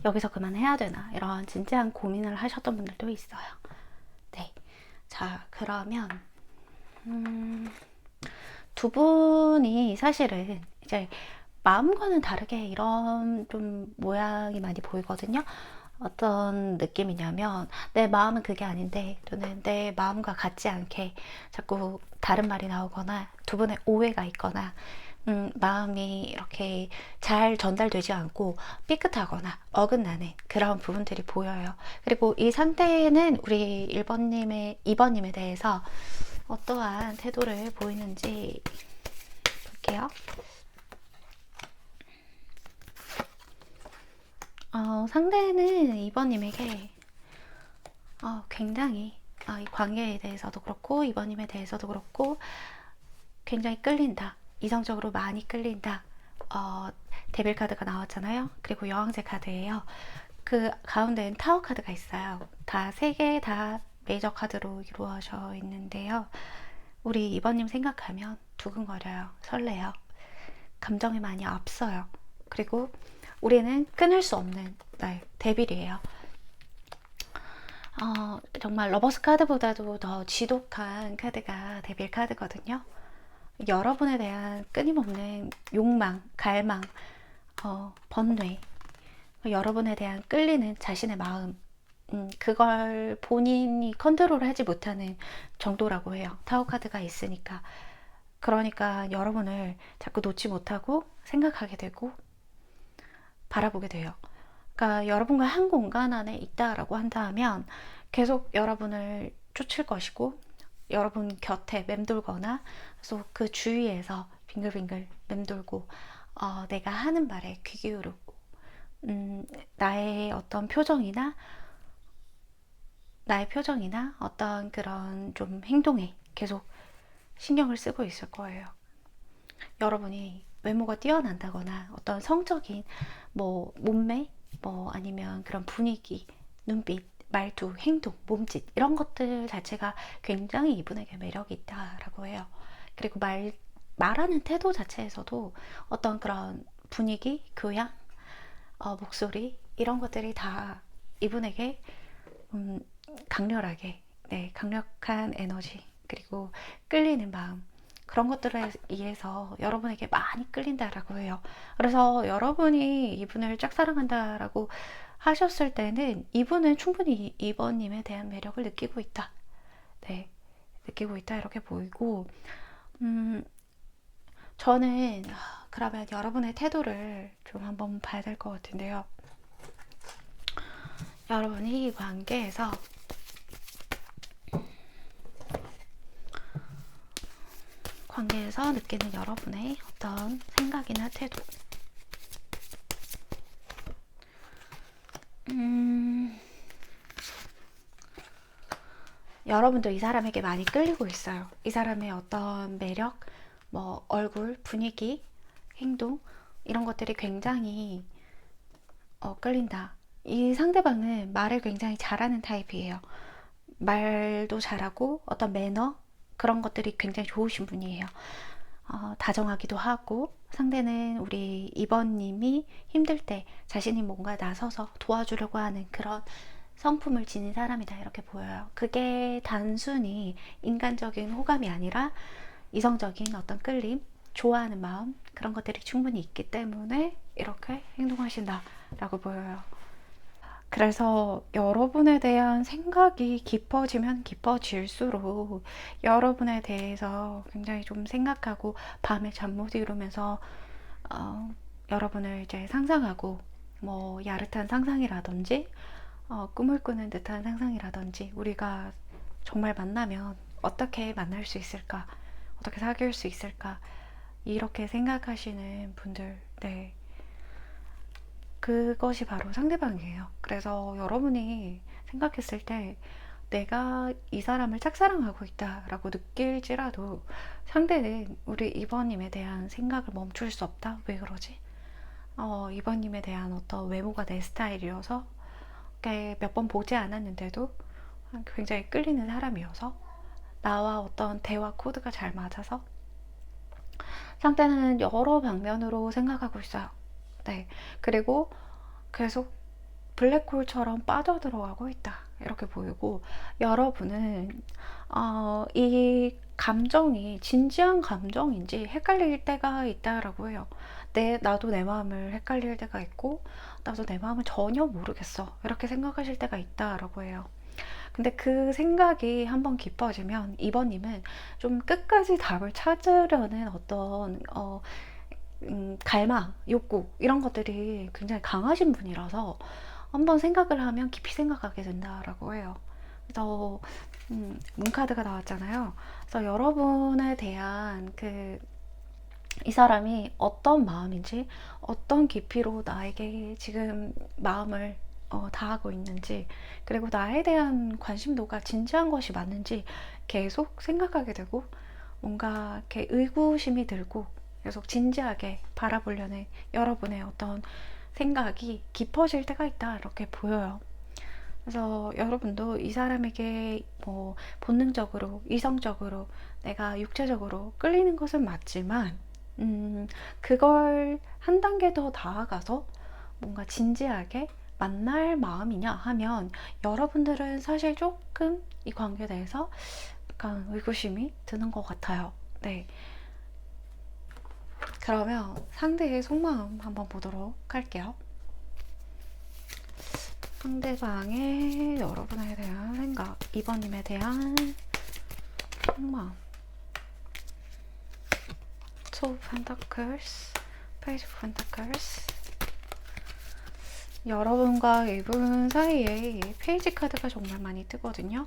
여기서 그만해야 되나, 이런 진지한 고민을 하셨던 분들도 있어요. 네. 자, 그러면 두 분이 사실은 이제 마음과는 다르게 이런 좀 모양이 많이 보이거든요. 어떤 느낌이냐면 내 마음은 그게 아닌데, 또는 내 마음과 같지 않게 자꾸 다른 말이 나오거나 두 분의 오해가 있거나 마음이 이렇게 잘 전달되지 않고 삐끗하거나 어긋나는 그런 부분들이 보여요. 그리고 이 상태는 우리 1번님의 2번님에 대해서 어떠한 태도를 보이는지 볼게요. 상대는 2번님에게 굉장히 이 관계에 대해서도 그렇고 2번님에 대해서도 그렇고 굉장히 끌린다, 이성적으로 많이 끌린다. 데빌 카드가 나왔잖아요. 그리고 여왕제 카드예요. 그 가운데는 타워 카드가 있어요. 다 세 개 다 메이저 카드로 이루어져 있는데요. 우리 2번님 생각하면 두근거려요. 설레요. 감정이 많이 앞서요. 그리고 우리는 끊을 수 없는 데빌이에요. 정말 러버스 카드보다도 더 지독한 카드가 데빌 카드거든요. 여러분에 대한 끊임없는 욕망, 갈망, 번뇌, 여러분에 대한 끌리는 자신의 마음, 그걸 본인이 컨트롤하지 못하는 정도라고 해요. 타워 카드가 있으니까. 그러니까 여러분을 자꾸 놓지 못하고 생각하게 되고 바라보게 돼요. 그러니까 여러분과 한 공간 안에 있다라고 한다면 계속 여러분을 쫓을 것이고, 여러분 곁에 맴돌거나 계속 그 주위에서 빙글빙글 맴돌고, 내가 하는 말에 귀 기울이고, 나의 어떤 표정이나 어떤 그런 좀 행동에 계속 신경을 쓰고 있을 거예요. 여러분이 외모가 뛰어난다거나 어떤 성적인 몸매, 아니면 그런 분위기, 눈빛, 말투, 행동, 몸짓, 이런 것들 자체가 굉장히 이분에게 매력이 있다라고 해요. 그리고 말하는 태도 자체에서도 어떤 그런 분위기, 교양, 목소리, 이런 것들이 다 이분에게 강렬하게, 강력한 에너지, 그리고 끌리는 마음, 그런 것들에 의해서 여러분에게 많이 끌린다라고 해요. 그래서 여러분이 이분을 짝사랑한다라고 하셨을 때는 이분은 충분히 2번님에 대한 매력을 느끼고 있다. 느끼고 있다, 이렇게 보이고, 저는 그러면 여러분의 태도를 좀 한번 봐야 될 것 같은데요. 여러분이 이 관계에서 느끼는 여러분의 어떤 생각이나 태도, 여러분도 이 사람에게 많이 끌리고 있어요. 이 사람의 어떤 매력, 얼굴, 분위기, 행동, 이런 것들이 굉장히 끌린다. 이 상대방은 말을 굉장히 잘하는 타입이에요. 말도 잘하고 어떤 매너, 그런 것들이 굉장히 좋으신 분이에요. 다정하기도 하고, 상대는 우리 2번님이 힘들 때 자신이 뭔가 나서서 도와주려고 하는 그런 성품을 지닌 사람이다, 이렇게 보여요. 그게 단순히 인간적인 호감이 아니라 이성적인 어떤 끌림, 좋아하는 마음, 그런 것들이 충분히 있기 때문에 이렇게 행동하신다라고 보여요. 그래서 여러분에 대한 생각이 깊어지면 깊어질수록 여러분에 대해서 굉장히 좀 생각하고 밤에 잠 못 이루면서 어, 여러분을 이제 상상하고 뭐 야릇한 상상이라든지 꿈을 꾸는 듯한 상상이라든지 우리가 정말 만나면 어떻게 만날 수 있을까? 어떻게 사귈 수 있을까? 이렇게 생각하시는 분들, 네. 그것이 바로 상대방이에요. 그래서 여러분이 생각했을 때 내가 이 사람을 짝사랑하고 있다라고 느낄지라도 상대는 우리 이번님에 대한 생각을 멈출 수 없다? 왜 그러지? 이번님에 대한 어떤 외모가 내 스타일이어서 몇 번 보지 않았는데도 굉장히 끌리는 사람이어서 나와 어떤 대화 코드가 잘 맞아서 상대는 여러 방면으로 생각하고 있어요. 네. 그리고 계속 블랙홀처럼 빠져들어가고 있다. 이렇게 보이고, 여러분은, 이 감정이 진지한 감정인지 헷갈릴 때가 있다라고 해요. 나도 내 마음을 헷갈릴 때가 있고, 나도 내 마음을 전혀 모르겠어. 이렇게 생각하실 때가 있다라고 해요. 근데 그 생각이 한번 깊어지면 이번님은 좀 끝까지 답을 찾으려는 어떤 갈망, 욕구 이런 것들이 굉장히 강하신 분이라서 한번 생각을 하면 깊이 생각하게 된다라고 해요. 그래서 문카드가 나왔잖아요. 그래서 여러분에 대한 이 사람이 어떤 마음인지, 어떤 깊이로 나에게 지금 마음을 다하고 있는지, 그리고 나에 대한 관심도가 진지한 것이 맞는지 계속 생각하게 되고, 뭔가 이렇게 의구심이 들고, 계속 진지하게 바라보려는 여러분의 어떤 생각이 깊어질 때가 있다, 이렇게 보여요. 그래서 여러분도 이 사람에게 뭐 본능적으로, 이성적으로, 내가 육체적으로 끌리는 것은 맞지만, 그걸 한 단계 더 나아가서 뭔가 진지하게 만날 마음이냐 하면 여러분들은 사실 조금 이 관계에 대해서 약간 의구심이 드는 것 같아요. 네. 그러면 상대의 속마음 한번 보도록 할게요. 상대방의 여러분에 대한 생각, 이번님에 대한 속마음. Two of Pentacles, Page of Pentacles. 여러분과 이분 사이에 페이지 카드가 정말 많이 뜨거든요.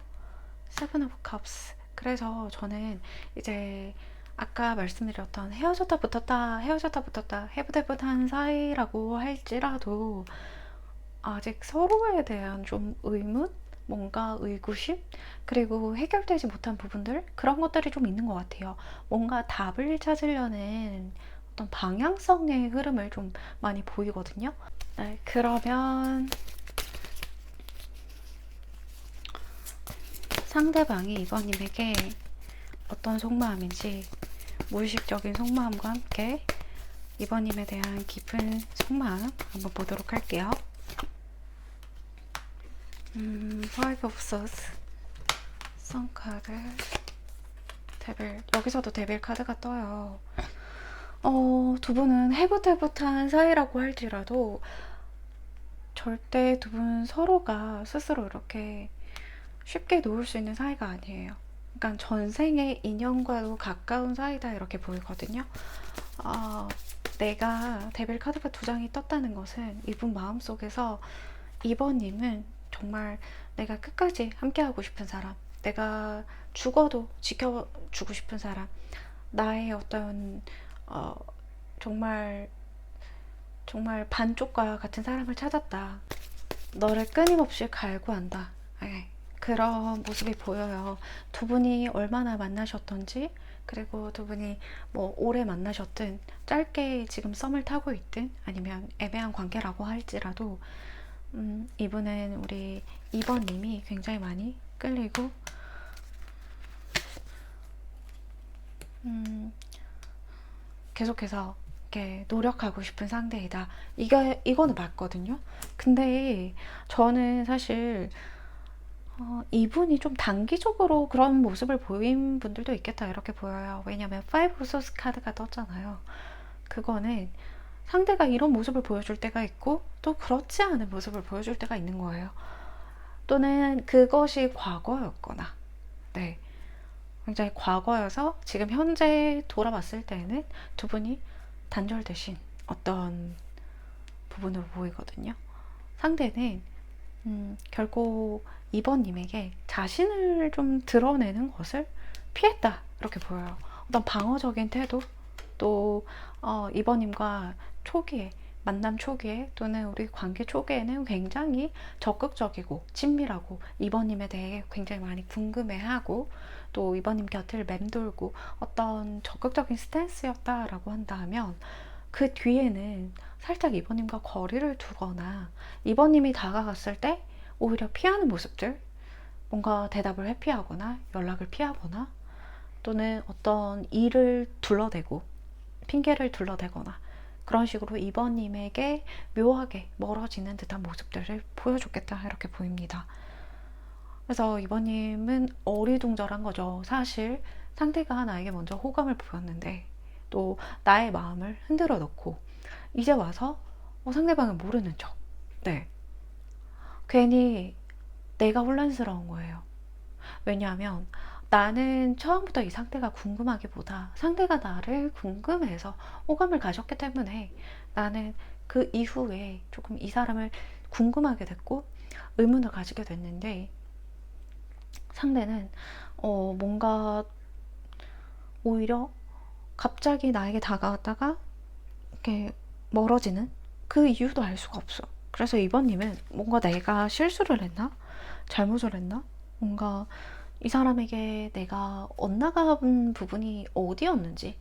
Seven of Cups. 그래서 저는 이제 아까 말씀드렸던 헤어졌다 붙었다, 헤어졌다 붙었다, 해부대붓한 사이라고 할지라도 아직 서로에 대한 좀 의문? 뭔가 의구심? 그리고 해결되지 못한 부분들? 그런 것들이 좀 있는 것 같아요. 뭔가 답을 찾으려는 어떤 방향성의 흐름을 좀 많이 보이거든요. 네, 그러면 상대방이 이번님에게 어떤 속마음인지 무의식적인 속마음과 함께 이번님에 대한 깊은 속마음 한번 보도록 할게요. Five of Swords, 선 카드, 데빌. 여기서도 데빌 카드가 떠요. 두 분은 해붓해붓한 사이라고 할지라도 절대 두 분 서로가 스스로 이렇게 쉽게 놓을 수 있는 사이가 아니에요. 그러니까 전생의 인연과도 가까운 사이다 이렇게 보이거든요. 내가 데빌 카드가 두 장이 떴다는 것은 이분 마음속에서 이번님은 정말 내가 끝까지 함께하고 싶은 사람, 내가 죽어도 지켜주고 싶은 사람, 나의 어떤 정말 정말 반쪽과 같은 사람을 찾았다. 너를 끊임없이 갈구한다. 네, 그런 모습이 보여요. 두 분이 얼마나 만나셨던지, 그리고 두 분이 뭐 오래 만나셨든 짧게 지금 썸을 타고 있든 아니면 애매한 관계라고 할지라도 이분은 우리 2번님이 굉장히 많이 끌리고 계속해서 이렇게 노력하고 싶은 상대이다. 이거는 맞거든요. 근데 저는 사실 이분이 좀 단기적으로 그런 모습을 보인 분들도 있겠다 이렇게 보여요. 왜냐면 Five of Swords 카드가 떴잖아요. 그거는 상대가 이런 모습을 보여줄 때가 있고 또 그렇지 않은 모습을 보여줄 때가 있는 거예요. 또는 그것이 과거였거나, 네, 굉장히 과거여서 지금 현재 돌아봤을 때는 두 분이 단절되신 어떤 부분으로 보이거든요. 상대는 결국 2번님에게 자신을 좀 드러내는 것을 피했다 이렇게 보여요. 어떤 방어적인 태도, 또 2번님과 초기에, 만남 초기에 또는 우리 관계 초기에는 굉장히 적극적이고 친밀하고 2번님에 대해 굉장히 많이 궁금해하고 또 2번님 곁을 맴돌고 어떤 적극적인 스탠스였다라고 한다면, 그 뒤에는 살짝 2번님과 거리를 두거나 2번님이 다가갔을 때 오히려 피하는 모습들, 뭔가 대답을 회피하거나 연락을 피하거나 또는 어떤 일을 둘러대고 핑계를 둘러대거나 그런 식으로 2번님에게 묘하게 멀어지는 듯한 모습들을 보여줬겠다 이렇게 보입니다. 그래서 2번님은 어리둥절한 거죠. 사실 상대가 나에게 먼저 호감을 보였는데 또 나의 마음을 흔들어 놓고 이제 와서 상대방을 모르는 척. 네. 괜히 내가 혼란스러운 거예요. 왜냐하면 나는 처음부터 이 상태가 궁금하기보다 상대가 나를 궁금해서 호감을 가졌기 때문에 나는 그 이후에 조금 이 사람을 궁금하게 됐고 의문을 가지게 됐는데, 상대는 뭔가 오히려 갑자기 나에게 다가왔다가 이렇게 멀어지는 그 이유도 알 수가 없어. 그래서 이번님은 뭔가 내가 실수를 했나? 잘못을 했나? 뭔가 이 사람에게 내가 엇나간 부분이 어디였는지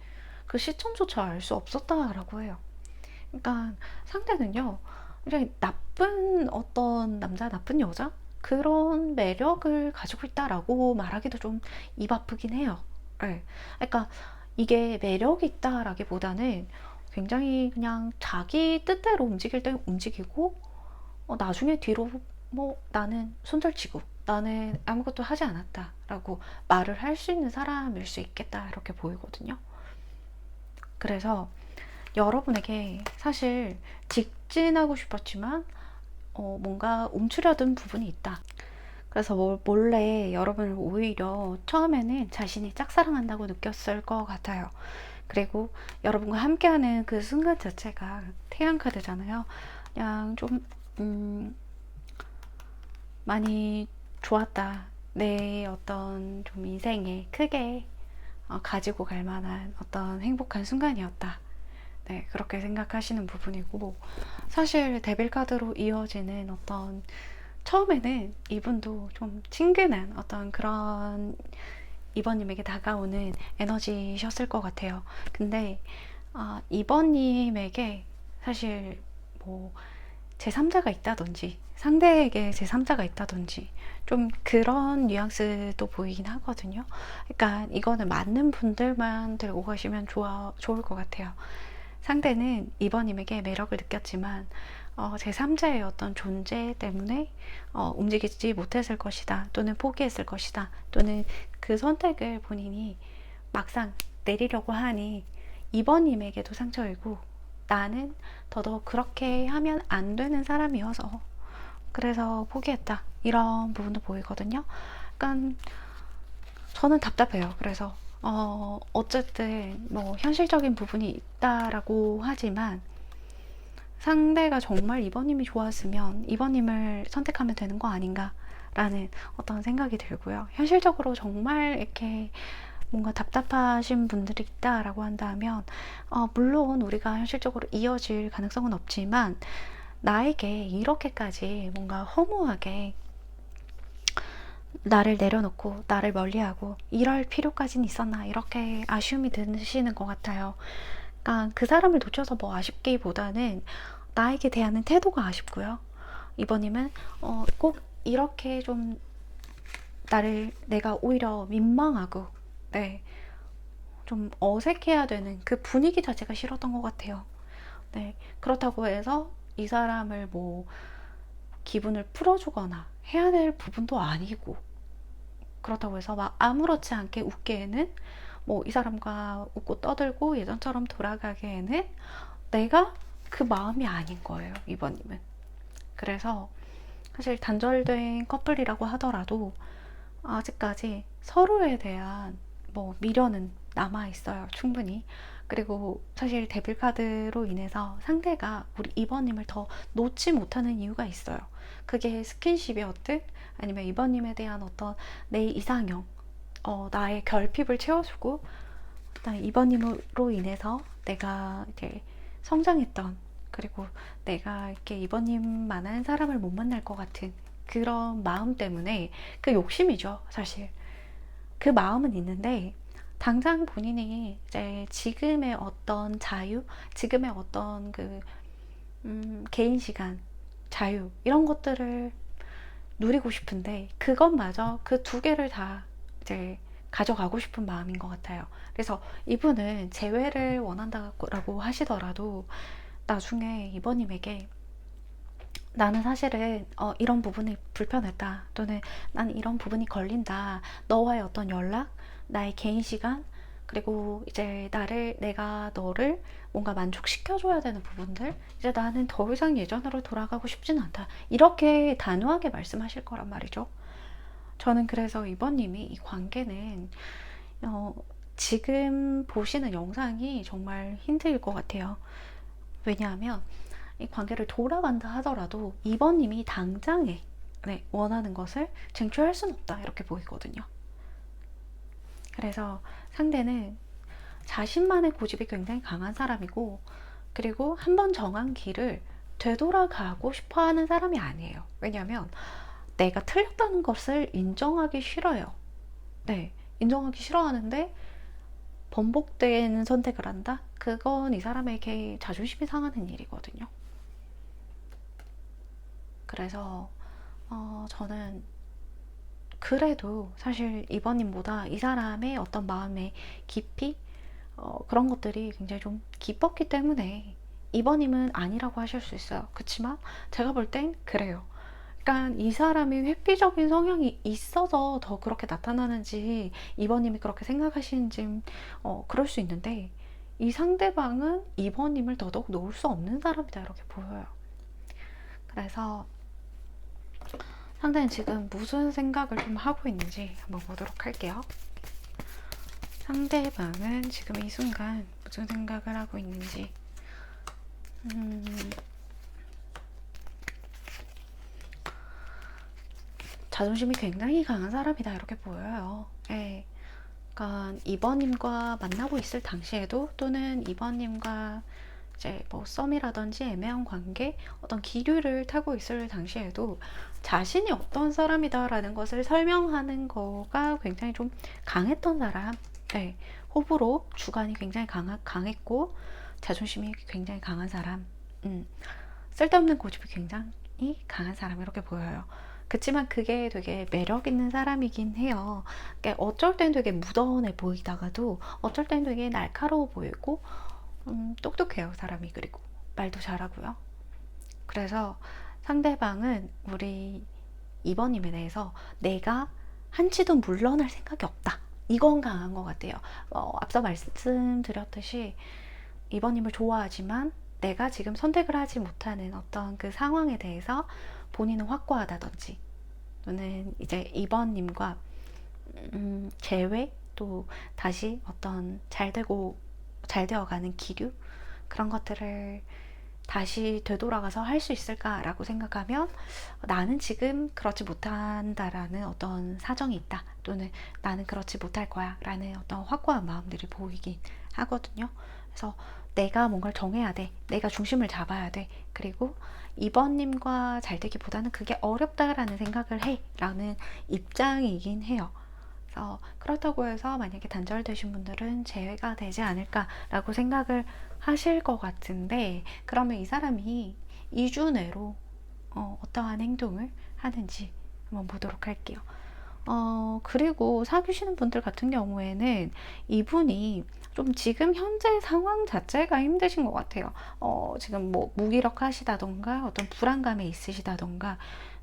그 시점조차 알 수 없었다라고 해요. 그러니까 상대는요, 굉장히 나쁜 어떤 남자, 나쁜 여자? 그런 매력을 가지고 있다라고 말하기도 좀 입 아프긴 해요. 네. 그러니까 이게 매력이 있다라기보다는 굉장히 그냥 자기 뜻대로 움직일 때 움직이고 나중에 뒤로 뭐 나는 손절치고 나는 아무것도 하지 않았다 라고 말을 할 수 있는 사람일 수 있겠다 이렇게 보이거든요. 그래서 여러분에게 사실 직진하고 싶었지만 뭔가 움츠려든 부분이 있다. 그래서 몰래 여러분을 오히려 처음에는 자신이 짝사랑한다고 느꼈을 것 같아요. 그리고 여러분과 함께하는 그 순간 자체가 태양카드잖아요. 그냥 좀 많이 좋았다. 내 어떤 좀 인생에 크게 가지고 갈 만한 어떤 행복한 순간이었다. 네, 그렇게 생각하시는 부분이고, 사실 데빌 카드로 이어지는 어떤, 처음에는 이분도 좀 친근한 어떤 그런 이번님에게 다가오는 에너지셨을 것 같아요. 근데 이번님에게 사실 뭐 제3자가 있다든지 상대에게 제3자가 있다든지 좀 그런 뉘앙스도 보이긴 하거든요. 그러니까 이거는 맞는 분들만 들고 가시면 좋을 것 같아요. 상대는 이번님에게 매력을 느꼈지만 제3자의 어떤 존재 때문에 움직이지 못했을 것이다, 또는 포기했을 것이다, 또는 그 선택을 본인이 막상 내리려고 하니 이번님에게도 상처이고 나는 더더욱 그렇게 하면 안 되는 사람이어서 그래서 포기했다, 이런 부분도 보이거든요. 그러니까 저는 답답해요. 그래서 어쨌든 뭐 현실적인 부분이 있다라고 하지만 상대가 정말 이번님이 좋았으면 이번님을 선택하면 되는 거 아닌가 라는 어떤 생각이 들고요. 현실적으로 정말 이렇게 뭔가 답답하신 분들이 있다라고 한다면 물론 우리가 현실적으로 이어질 가능성은 없지만 나에게 이렇게까지 뭔가 허무하게 나를 내려놓고 나를 멀리하고 이럴 필요까지는 있었나, 이렇게 아쉬움이 드시는 것 같아요. 그러니까 그 사람을 놓쳐서 뭐 아쉽기보다는 나에게 대하는 태도가 아쉽고요. 이번님은 꼭 이렇게 좀 내가 오히려 민망하고, 네, 좀 어색해야 되는 그 분위기 자체가 싫었던 것 같아요. 네, 그렇다고 해서 이 사람을 뭐 기분을 풀어주거나 해야 될 부분도 아니고, 그렇다고 해서 막 아무렇지 않게 웃기에는, 뭐 이 사람과 웃고 떠들고 예전처럼 돌아가기에는 내가 그 마음이 아닌 거예요, 이번님은. 그래서 사실 단절된 커플이라고 하더라도 아직까지 서로에 대한 뭐 미련은 남아 있어요, 충분히. 그리고 사실 데빌카드로 인해서 상대가 우리 이번님을 더 놓지 못하는 이유가 있어요. 그게 스킨십이었든 아니면 이번님에 대한 어떤 내 이상형, 나의 결핍을 채워주고, 일단 이번님으로 인해서 내가 이제 성장했던, 그리고 내가 이렇게 이번님만한 사람을 못 만날 것 같은 그런 마음 때문에, 그 욕심이죠, 사실. 그 마음은 있는데 당장 본인이 이제 지금의 어떤 자유, 지금의 어떤 개인 시간, 자유 이런 것들을 누리고 싶은데, 그것마저 그 두 개를 다 이제 가져가고 싶은 마음인 것 같아요. 그래서 이분은 재회를 원한다고 하시더라도 나중에 이번님에게 나는 사실은 이런 부분이 불편했다, 또는 나는 이런 부분이 걸린다, 너와의 어떤 연락, 나의 개인 시간, 그리고 이제 내가 너를 뭔가 만족시켜줘야 되는 부분들, 이제 나는 더 이상 예전으로 돌아가고 싶진 않다, 이렇게 단호하게 말씀하실 거란 말이죠. 저는 그래서 이번님이 이 관계는 어, 지금 보시는 영상이 정말 힌트일 것 같아요. 왜냐하면 이 관계를 돌아간다 하더라도 이번님이 당장에 원하는 것을 쟁취할 수는 없다, 이렇게 보이거든요. 그래서 상대는 자신만의 고집이 굉장히 강한 사람이고, 그리고 한번 정한 길을 되돌아가고 싶어 하는 사람이 아니에요. 왜냐하면 내가 틀렸다는 것을 인정하기 싫어요. 네, 인정하기 싫어하는데 번복되는 선택을 한다? 그건 이 사람에게 자존심이 상하는 일이거든요. 그래서 저는 그래도 사실 이번님보다 이 사람의 어떤 마음의 깊이, 그런 것들이 굉장히 좀 깊었기 때문에 이번님은 아니라고 하실 수 있어요. 그렇지만 제가 볼 땐 그래요. 그러니까 이 사람이 회피적인 성향이 있어서 더 그렇게 나타나는지, 이번님이 그렇게 생각하시는지 그럴 수 있는데, 이 상대방은 이번님을 더더욱 놓을 수 없는 사람이다, 이렇게 보여요. 그래서 상대는 지금 무슨 생각을 좀 하고 있는지 한번 보도록 할게요. 상대방은 지금 이 순간 무슨 생각을 하고 있는지. 자존심이 굉장히 강한 사람이다, 이렇게 보여요. 예. 그러니까 이번님과 만나고 있을 당시에도, 또는 이번님과 이제 뭐 썸이라든지 애매한 관계, 어떤 기류를 타고 있을 당시에도 자신이 어떤 사람이다라는 것을 설명하는 거가 굉장히 좀 강했던 사람. 네. 호불호 주관이 굉장히 강했고 자존심이 굉장히 강한 사람. 쓸데없는 고집이 굉장히 강한 사람, 이렇게 보여요. 그치만 그게 되게 매력 있는 사람이긴 해요. 그러니까 어쩔 땐 되게 무던해 보이다가도 어쩔 땐 되게 날카로워 보이고, 똑똑해요, 사람이. 그리고 말도 잘하고요. 그래서 상대방은 우리 이번님에 대해서 내가 한치도 물러날 생각이 없다, 이건 강한 것 같아요. 앞서 말씀드렸듯이 이번님을 좋아하지만 내가 지금 선택을 하지 못하는 어떤 그 상황에 대해서 본인은 확고하다든지, 또는 이제 이번님과 재회, 또 다시 어떤 잘 되어가는 기류, 그런 것들을 다시 되돌아가서 할 수 있을까라고 생각하면 나는 지금 그렇지 못한다라는 어떤 사정이 있다, 또는 나는 그렇지 못할 거야 라는 어떤 확고한 마음들이 보이긴 하거든요. 그래서 내가 뭔가를 정해야 돼, 내가 중심을 잡아야 돼, 그리고 이번님과 잘 되기보다는 그게 어렵다라는 생각을 해 라는 입장이긴 해요. 그렇다고 해서 만약에 단절되신 분들은 재회가 되지 않을까라고 생각을 하실 것 같은데, 그러면 이 사람이 2주 내로 어떠한 행동을 하는지 한번 보도록 할게요. 그리고 사귀시는 분들 같은 경우에는 이분이 좀 지금 현재 상황 자체가 힘드신 것 같아요. 지금 뭐 무기력하시다던가, 어떤 불안감에 있으시다던가,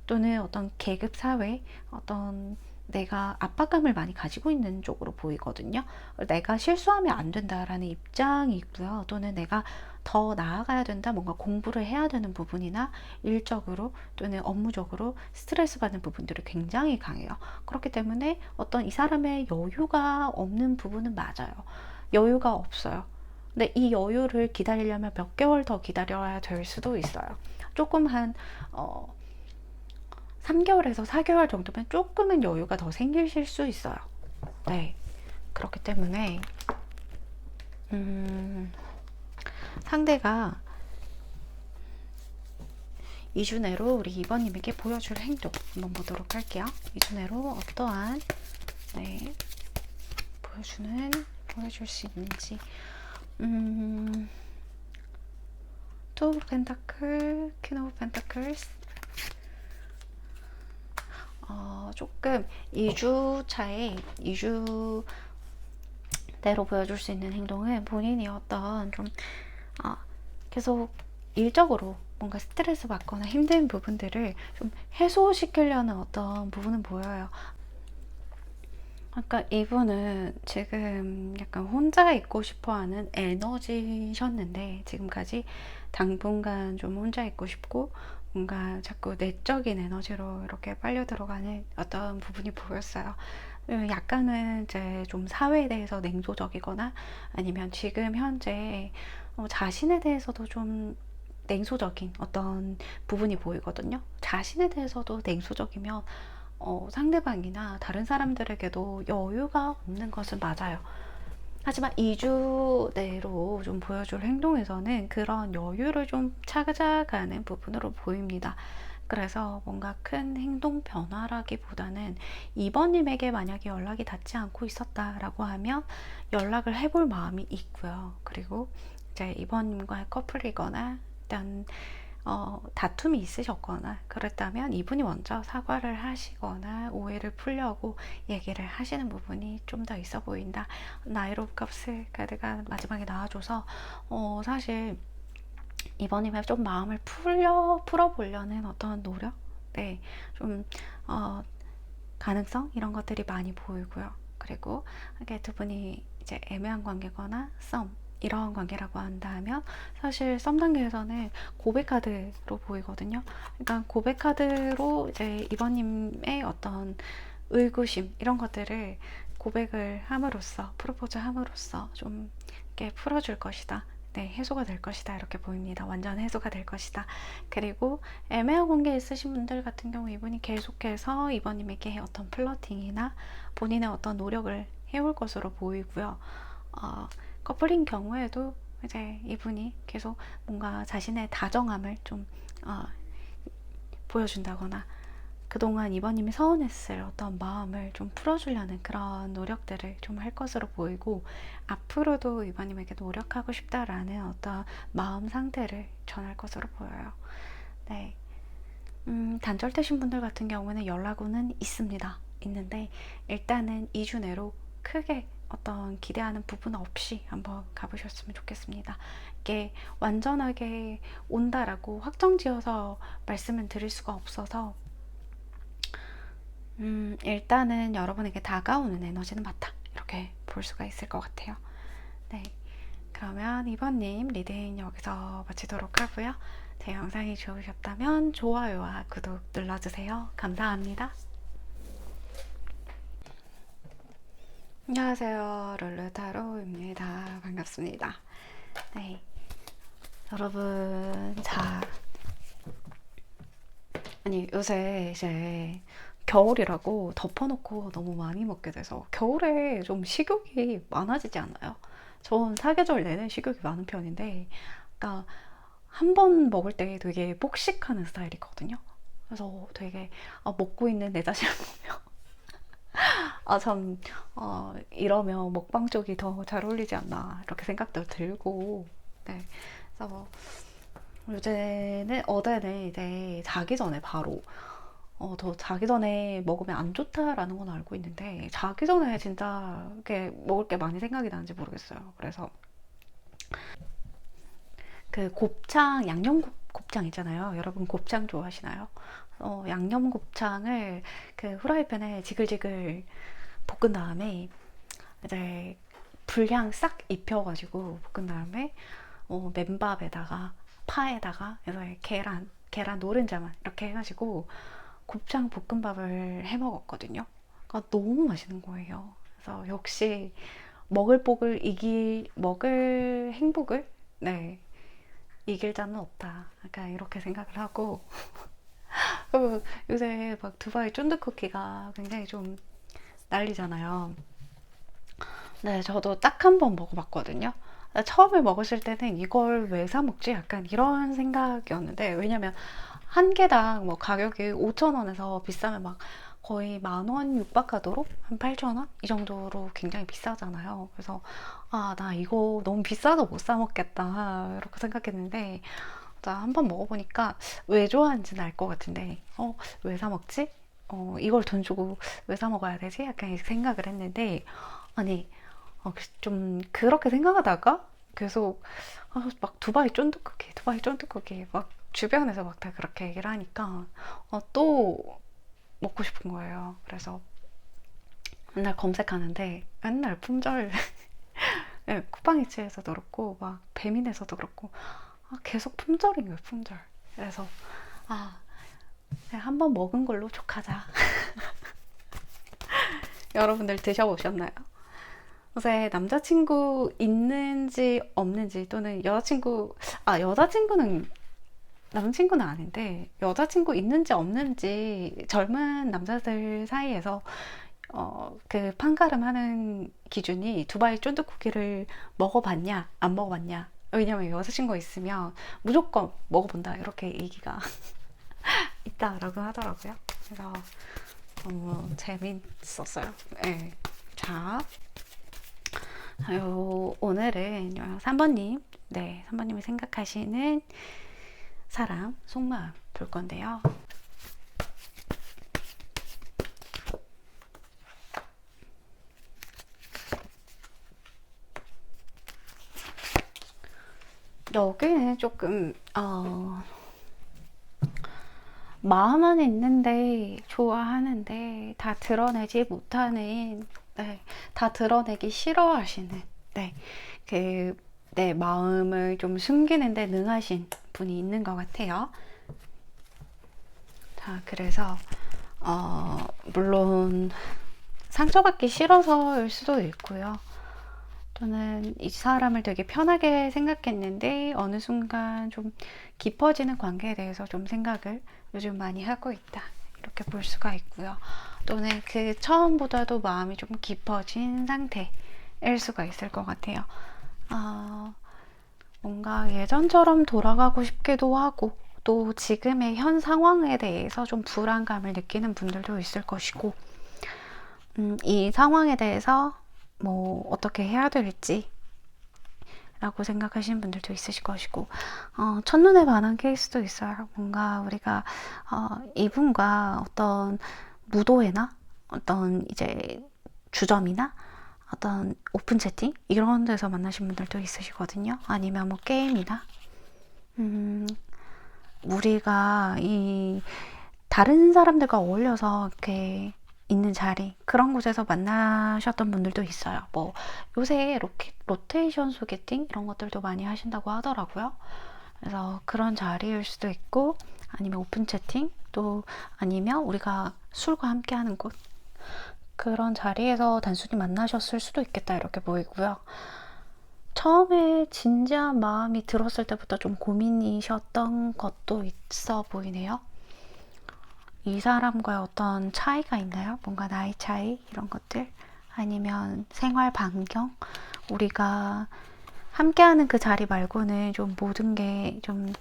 또는 어떤 계급 사회, 어떤 내가 압박감을 많이 가지고 있는 쪽으로 보이거든요. 내가 실수하면 안 된다라는 입장이 있고요. 또는 내가 더 나아가야 된다, 뭔가 공부를 해야 되는 부분이나 일적으로 또는 업무적으로 스트레스 받는 부분들이 굉장히 강해요. 그렇기 때문에 어떤 이 사람의 여유가 없는 부분은 맞아요. 여유가 없어요. 근데 이 여유를 기다리려면 몇 개월 더 기다려야 될 수도 있어요. 조금 한 3개월에서 4개월 정도면 조금은 여유가 더 생기실 수 있어요. 네. 그렇기 때문에 상대가 2주 내로 우리 2번님에게 보여줄 행동 한번 보도록 할게요. 2주 내로 어떠한 네, 보여줄 수 있는지. 투 오브 펜타클, 퀸 오브 펜타클스. 조금 2주 차에 2주 내로 보여줄 수 있는 행동은 본인이 어떤 좀 계속 일적으로 뭔가 스트레스 받거나 힘든 부분들을 좀 해소시키려는 어떤 부분은 보여요. 아까 이분은 지금 약간 혼자 있고 싶어 하는 에너지셨는데, 지금까지 당분간 좀 혼자 있고 싶고 뭔가 자꾸 내적인 에너지로 이렇게 빨려 들어가는 어떤 부분이 보였어요. 약간은 이제 좀 사회에 대해서 냉소적이거나 아니면 지금 현재 자신에 대해서도 좀 냉소적인 어떤 부분이 보이거든요. 자신에 대해서도 냉소적이면 상대방이나 다른 사람들에게도 여유가 없는 것은 맞아요. 하지만 2주 내로 좀 보여줄 행동에서는 그런 여유를 좀 찾아가는 부분으로 보입니다. 그래서 뭔가 큰 행동 변화라기보다는 2번님에게 만약에 연락이 닿지 않고 있었다라고 하면 연락을 해볼 마음이 있고요. 그리고 이제 2번님과의 커플이거나 일단 다툼이 있으셨거나 그랬다면 이분이 먼저 사과를 하시거나 오해를 풀려고 얘기를 하시는 부분이 좀 더 있어 보인다. 나이트 오브 컵스 카드가 마지막에 나와줘서 사실 이번이면 좀 마음을 풀어보려는 어떤 노력? 네, 좀 가능성? 이런 것들이 많이 보이고요. 그리고 이게 두 분이 이제 애매한 관계거나 썸 이런 관계라고 한다면 사실 썸 단계에서는 고백 카드로 보이거든요. 그러니까 고백 카드로 이제 이번님의 어떤 의구심 이런 것들을 고백을 함으로써 프로포즈 함으로써 좀 이렇게 풀어줄 것이다. 네, 해소가 될 것이다. 이렇게 보입니다. 완전 해소가 될 것이다. 그리고 애매한 관계에 있으신 분들 같은 경우 이분이 계속해서 이번님에게 어떤 플러팅이나 본인의 어떤 노력을 해올 것으로 보이고요. 커플인 경우에도 이제 이분이 계속 뭔가 자신의 다정함을 좀 보여준다거나 그동안 이번님이 서운했을 어떤 마음을 좀 풀어주려는 그런 노력들을 좀 할 것으로 보이고, 앞으로도 이번님에게 노력하고 싶다라는 어떤 마음 상태를 전할 것으로 보여요. 네. 단절되신 분들 같은 경우는 연락은 있습니다. 있는데 일단은 2주 내로 크게 어떤 기대하는 부분 없이 한번 가보셨으면 좋겠습니다. 이게 완전하게 온다라고 확정지어서 말씀을 드릴 수가 없어서 일단은 여러분에게 다가오는 에너지는 맞다. 이렇게 볼 수가 있을 것 같아요. 네. 그러면 이번님 리딩 여기서 마치도록 하고요. 제 영상이 좋으셨다면 좋아요와 구독 눌러주세요. 감사합니다. 안녕하세요. 룰루타로입니다. 반갑습니다. 네. 여러분, 아니, 요새 이제 겨울이라고 덮어놓고 너무 많이 먹게 돼서 겨울에 좀 식욕이 많아지지 않아요? 전 사계절 내내 식욕이 많은 편인데, 그러니까 한 번 먹을 때 되게 폭식하는 스타일이거든요. 그래서 되게 먹고 있는 내 자신을 보면 참 이러면 먹방 쪽이 더 잘 어울리지 않나 이렇게 생각도 들고, 네. 그래서 어제는 이제 자기 전에 바로 저 자기 전에 먹으면 안 좋다라는 건 알고 있는데 자기 전에 진짜 이렇게 먹을 게 많이 생각이 나는지 모르겠어요. 그래서 그 곱창, 곱창 있잖아요. 여러분 곱창 좋아하시나요? 양념 곱창을 그 후라이팬에 지글지글 볶은 다음에 이제 불향 싹 입혀가지고 볶은 다음에 맨밥에다가 파에다가 그래서 계란 노른자만 이렇게 해가지고 곱창 볶음밥을 해 먹었거든요. 그러니까 너무 맛있는 거예요. 그래서 역시 먹을 행복을 네 이길 자는 없다. 약간 이렇게 생각을 하고 요새 막 두바이 쫀득 쿠키가 굉장히 좀 난리잖아요. 네, 저도 딱 한 번 먹어봤거든요. 처음에 먹었을 때는 이걸 왜 사 먹지? 약간 이런 생각이었는데, 왜냐면 한 개당 뭐 가격이 5,000원에서 비싸면 막 거의 10,000원 육박하도록 한 8,000원? 이 정도로 굉장히 비싸잖아요. 그래서, 아, 나 이거 너무 비싸서 못 사 먹겠다. 이렇게 생각했는데, 한 번 먹어보니까 왜 좋아하는지는 알 것 같은데, 왜 사 먹지? 이걸 돈 주고 왜 사 먹어야 되지? 약간 이 생각을 했는데, 아니, 좀 그렇게 생각하다가 계속 막 두바이 쫀득쿠키 막 주변에서 막 다 그렇게 얘기를 하니까 또 먹고 싶은 거예요. 그래서 맨날 검색하는데 맨날 품절 네, 쿠팡이츠에서도 그렇고 막 배민에서도 그렇고 계속 품절인 거예요, 품절. 그래서 한번 먹은 걸로 족하자. 여러분들 드셔보셨나요? 요새 남자친구 있는지 없는지 또는 남자친구는 아닌데 여자친구 있는지 없는지 젊은 남자들 사이에서 그 판가름하는 기준이 두바이 쫀득쿠키를 먹어봤냐 안 먹어봤냐, 왜냐면 여자친구가 있으면 무조건 먹어본다 이렇게 얘기가 있다라고 하더라고요. 그래서 재밌었어요. 네. 자, 오늘은 3번님, 네, 3번님이 생각하시는 사람 속마음 볼 건데요. 여기는 조금 마음은 있는데 좋아하는데 다 드러내지 못하는, 네, 다 드러내기 싫어하시는, 네, 내 마음을 좀 숨기는데 능하신 분이 있는 것 같아요. 자, 그래서 물론 상처받기 싫어서일 수도 있고요. 저는 이 사람을 되게 편하게 생각했는데 어느 순간 좀 깊어지는 관계에 대해서 좀 생각을 요즘 많이 하고 있다, 이렇게 볼 수가 있고요. 또는 그 처음보다도 마음이 좀 깊어진 상태일 수가 있을 것 같아요. 뭔가 예전처럼 돌아가고 싶기도 하고 또 지금의 현 상황에 대해서 좀 불안감을 느끼는 분들도 있을 것이고, 이 상황에 대해서 뭐 어떻게 해야 될지 라고 생각하시는 분들도 있으실 것이고, 첫눈에 반한 케이스도 있어요. 뭔가 우리가 이분과 어떤 무도회나 어떤 이제 주점이나 어떤 오픈 채팅 이런 데서 만나신 분들도 있으시거든요. 아니면 뭐 게임이나 우리가 이 다른 사람들과 어울려서 이렇게 있는 자리, 그런 곳에서 만나셨던 분들도 있어요. 뭐 요새 로테이션 소개팅 이런 것들도 많이 하신다고 하더라고요. 그래서 그런 자리일 수도 있고, 아니면 오픈 채팅, 또 아니면 우리가 술과 함께 하는 곳, 그런 자리에서 단순히 만나셨을 수도 있겠다, 이렇게 보이고요. 처음에 진지한 마음이 들었을 때부터 좀 고민이셨던 것도 있어 보이네요. 이 사람과의 어떤 차이가 있나요? 뭔가 나이 차이 이런 것들, 아니면 생활 반경, 우리가 함께하는 그 자리 말고는 좀 모든 게 좀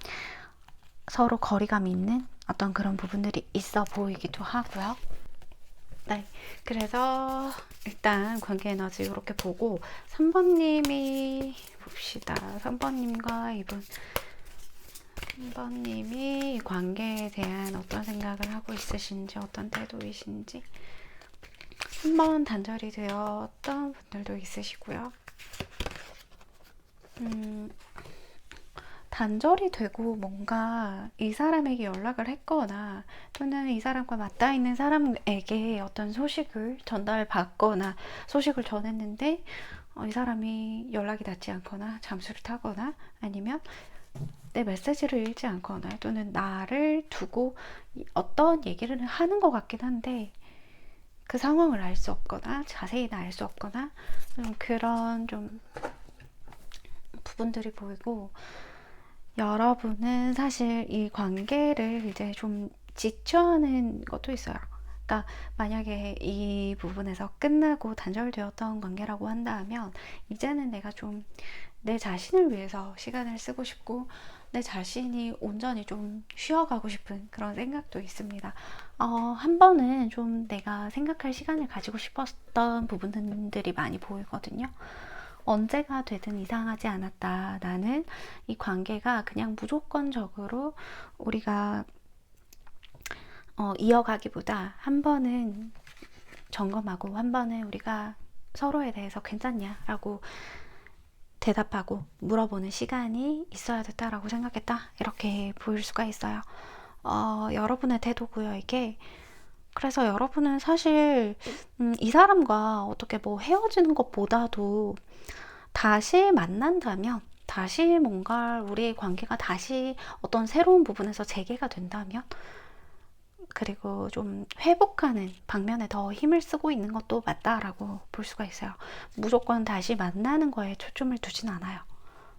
서로 거리감 있는 어떤 그런 부분들이 있어 보이기도 하고요. 네, 그래서 일단 관계 에너지 이렇게 보고 3번님이 봅시다. 3번님이 관계에 대한 어떤 생각을 하고 있으신지, 어떤 태도이신지. 한번 단절이 되었던 분들도 있으시고요. 단절이 되고 뭔가 이 사람에게 연락을 했거나 또는 이 사람과 맞닿아 있는 사람에게 어떤 소식을 전달받거나 소식을 전했는데 이 사람이 연락이 닿지 않거나 잠수를 타거나 아니면 내 메시지를 읽지 않거나 또는 나를 두고 어떤 얘기를 하는 것 같긴 한데 그 상황을 알 수 없거나 자세히는 알 수 없거나 그런 좀 부분들이 보이고 여러분은 사실 이 관계를 이제 좀 지쳐하는 것도 있어요. 그러니까 만약에 이 부분에서 끝나고 단절되었던 관계라고 한다면 이제는 내가 좀 내 자신을 위해서 시간을 쓰고 싶고 내 자신이 온전히 좀 쉬어가고 싶은 그런 생각도 있습니다. 한 번은 좀 내가 생각할 시간을 가지고 싶었던 부분들이 많이 보이거든요. 언제가 되든 이상하지 않았다. 나는 이 관계가 그냥 무조건적으로 우리가 이어가기보다 한 번은 점검하고 한 번은 우리가 서로에 대해서 괜찮냐라고 대답하고 물어보는 시간이 있어야 됐다라고 생각했다. 이렇게 보일 수가 있어요. 여러분의 태도고요, 이게. 그래서 여러분은 사실 이 사람과 어떻게 뭐 헤어지는 것보다도 다시 만난다면 다시 뭔가 우리의 관계가 다시 어떤 새로운 부분에서 재개가 된다면 그리고 좀 회복하는 방면에 더 힘을 쓰고 있는 것도 맞다라고 볼 수가 있어요. 무조건 다시 만나는 거에 초점을 두진 않아요.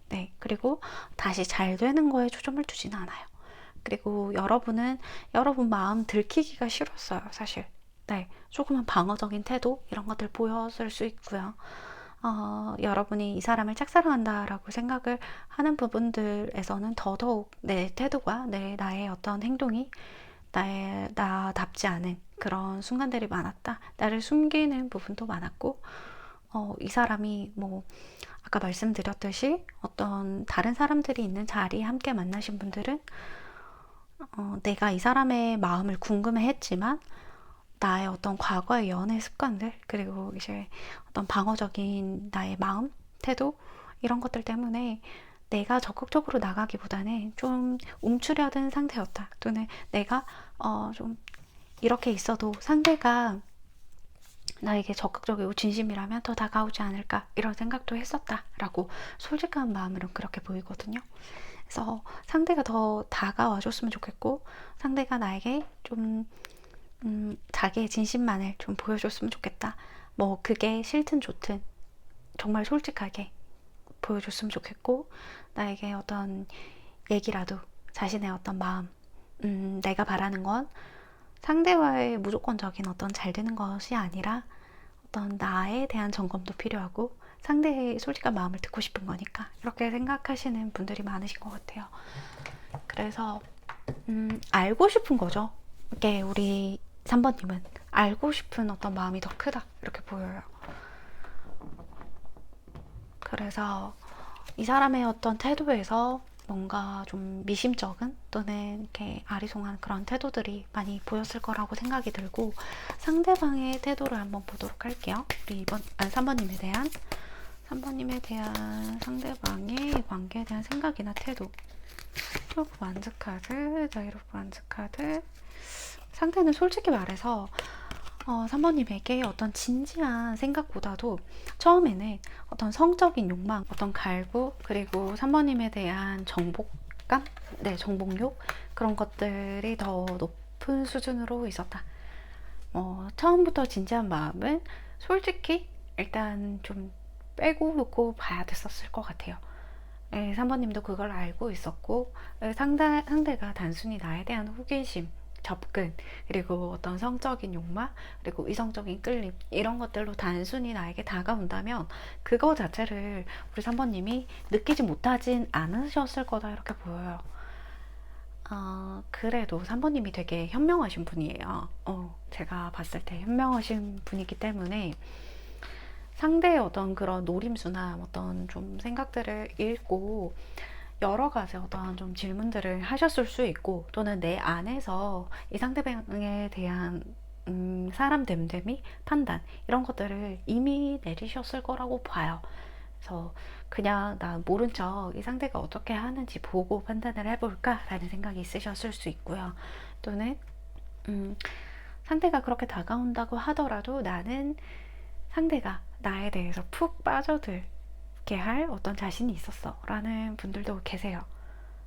네, 그리고 다시 잘 되는 거에 초점을 두진 않아요. 그리고 여러분은 여러분 마음 들키기가 싫었어요, 사실. 네, 조금은 방어적인 태도 이런 것들 보였을 수 있고요. 여러분이 이 사람을 짝사랑한다라고 생각을 하는 부분들에서는 더더욱 내 태도가 나의 어떤 행동이 나답지 않은 그런 순간들이 많았다. 나를 숨기는 부분도 많았고, 이 사람이 뭐, 아까 말씀드렸듯이 어떤 다른 사람들이 있는 자리에 함께 만나신 분들은, 내가 이 사람의 마음을 궁금해 했지만, 나의 어떤 과거의 연애 습관들, 그리고 이제 어떤 방어적인 나의 마음, 태도, 이런 것들 때문에 내가 적극적으로 나가기보다는 좀 움츠려든 상태였다. 또는 내가 좀 이렇게 있어도 상대가 나에게 적극적이고 진심이라면 더 다가오지 않을까 이런 생각도 했었다라고 솔직한 마음으로 그렇게 보이거든요. 그래서 상대가 더 다가와 줬으면 좋겠고 상대가 나에게 좀 자기의 진심만을 좀 보여줬으면 좋겠다. 뭐 그게 싫든 좋든 정말 솔직하게 보여줬으면 좋겠고 나에게 어떤 얘기라도 자신의 어떤 마음 내가 바라는 건 상대와의 무조건적인 어떤 잘 되는 것이 아니라 어떤 나에 대한 점검도 필요하고 상대의 솔직한 마음을 듣고 싶은 거니까 이렇게 생각하시는 분들이 많으신 것 같아요. 그래서 알고 싶은 거죠. 이게 우리 3번님은 알고 싶은 어떤 마음이 더 크다 이렇게 보여요. 그래서 이 사람의 어떤 태도에서 뭔가 좀 미심쩍은 또는 이렇게 아리송한 그런 태도들이 많이 보였을 거라고 생각이 들고 상대방의 태도를 한번 보도록 할게요. 우리 3번님에 대한 상대방의 관계에 대한 생각이나 태도. 히로프 완즈카드, 자이로프 완즈카드. 상대는 솔직히 말해서 3번님에게 어떤 진지한 생각보다도 처음에는 어떤 성적인 욕망, 어떤 갈구, 그리고 3번님에 대한 정복감, 네, 정복욕 그런 것들이 더 높은 수준으로 있었다. 처음부터 진지한 마음은 솔직히 일단 좀 빼고 놓고 봐야 됐었을 것 같아요. 3번님도 그걸 알고 있었고 상대가 단순히 나에 대한 호기심 접근 그리고 어떤 성적인 욕망 그리고 이성적인 끌림 이런 것들로 단순히 나에게 다가온다면 그거 자체를 우리 3번님이 느끼지 못하진 않으셨을 거다 이렇게 보여요. 그래도 3번님이 되게 현명하신 분이에요. 제가 봤을 때 현명하신 분이기 때문에 상대의 어떤 그런 노림수나 어떤 좀 생각들을 읽고 여러 가지 어떤 좀 질문들을 하셨을 수 있고 또는 내 안에서 이 상대방에 대한 사람 됨됨이 판단 이런 것들을 이미 내리셨을 거라고 봐요. 그래서 그냥 나 모른 척 이 상대가 어떻게 하는지 보고 판단을 해볼까라는 생각이 있으셨을 수 있고요. 또는 음, 상대가 그렇게 다가온다고 하더라도 나는 상대가 나에 대해서 푹 빠져들게 할 어떤 자신이 있었어 라는 분들도 계세요.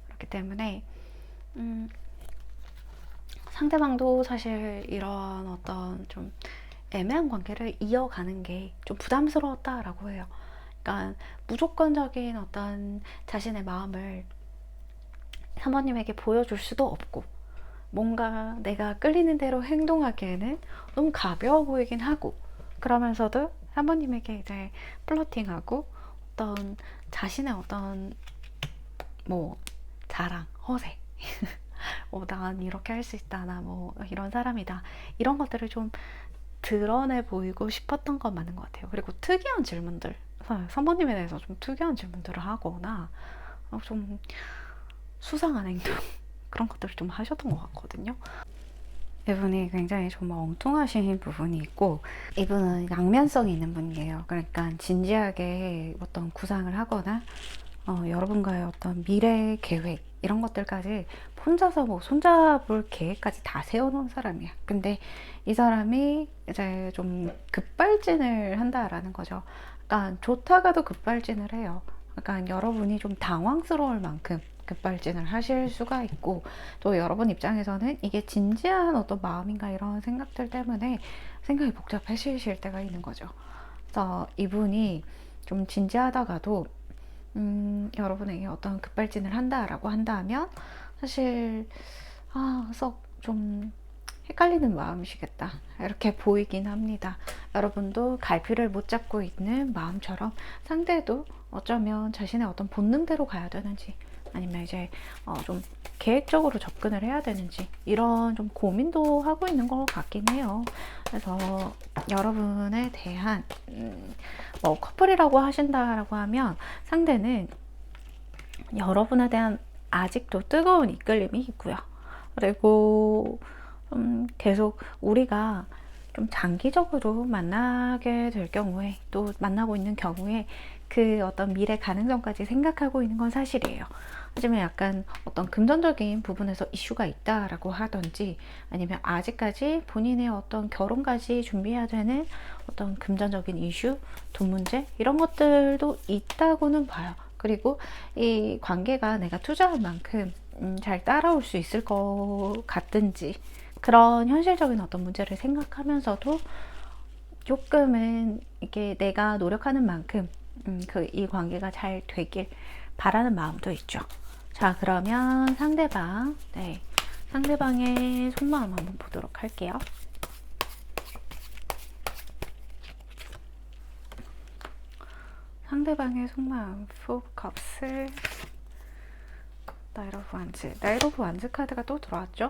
그렇기 때문에 상대방도 사실 이런 어떤 좀 애매한 관계를 이어가는 게 좀 부담스러웠다라고 해요. 그러니까 무조건적인 어떤 자신의 마음을 사모님에게 보여줄 수도 없고, 뭔가 내가 끌리는 대로 행동하기에는 너무 가벼워 보이긴 하고, 그러면서도 사모님에게 이제 플러팅하고 어떤 자신의 어떤 뭐 자랑, 허세, 난 이렇게 할 수 있다, 나 뭐 이런 사람이다, 이런 것들을 좀 드러내 보이고 싶었던 건 맞는 것 같아요. 그리고 특이한 질문들, 사모님에 대해서 좀 특이한 질문들을 하거나 좀 수상한 행동 그런 것들을 좀 하셨던 것 같거든요. 이분이 굉장히 정말 엉뚱하신 부분이 있고, 이분은 양면성이 있는 분이에요. 그러니까 진지하게 어떤 구상을 하거나 여러분과의 어떤 미래 계획 이런 것들까지 혼자서 뭐 손잡을 계획까지 다 세워놓은 사람이야. 근데 이 사람이 이제 좀 급발진을 한다라는 거죠. 그러니까 좋다가도 급발진을 해요. 그러니까 여러분이 좀 당황스러울 만큼 급발진을 하실 수가 있고, 또 여러분 입장에서는 이게 진지한 어떤 마음인가 이런 생각들 때문에 생각이 복잡해지실 때가 있는 거죠. 그래서 이분이 좀 진지하다가도 여러분에게 어떤 급발진을 한다라고 한다면 사실 썩 좀 헷갈리는 마음이시겠다 이렇게 보이긴 합니다. 여러분도 갈피를 못 잡고 있는 마음처럼 상대도 어쩌면 자신의 어떤 본능대로 가야 되는지, 아니면 이제 좀 계획적으로 접근을 해야 되는지 이런 좀 고민도 하고 있는 것 같긴 해요. 그래서 여러분에 대한 뭐 커플이라고 하신다라고 하면 상대는 여러분에 대한 아직도 뜨거운 이끌림이 있고요. 그리고 계속 우리가 좀 장기적으로 만나게 될 경우에, 또 만나고 있는 경우에 그 어떤 미래 가능성까지 생각하고 있는 건 사실이에요. 하지만 약간 어떤 금전적인 부분에서 이슈가 있다라고 하든지, 아니면 아직까지 본인의 어떤 결혼까지 준비해야 되는 어떤 금전적인 이슈, 돈 문제 이런 것들도 있다고는 봐요. 그리고 이 관계가 내가 투자한 만큼 잘 따라올 수 있을 것 같든지, 그런 현실적인 어떤 문제를 생각하면서도 조금은 이게 내가 노력하는 만큼 이 관계가 잘 되길 바라는 마음도 있죠. 자, 그러면 상대방의 속마음 한번 보도록 할게요. 상대방의 속마음, 포 컵스, 나이트 오브 완즈 카드가 또 들어왔죠.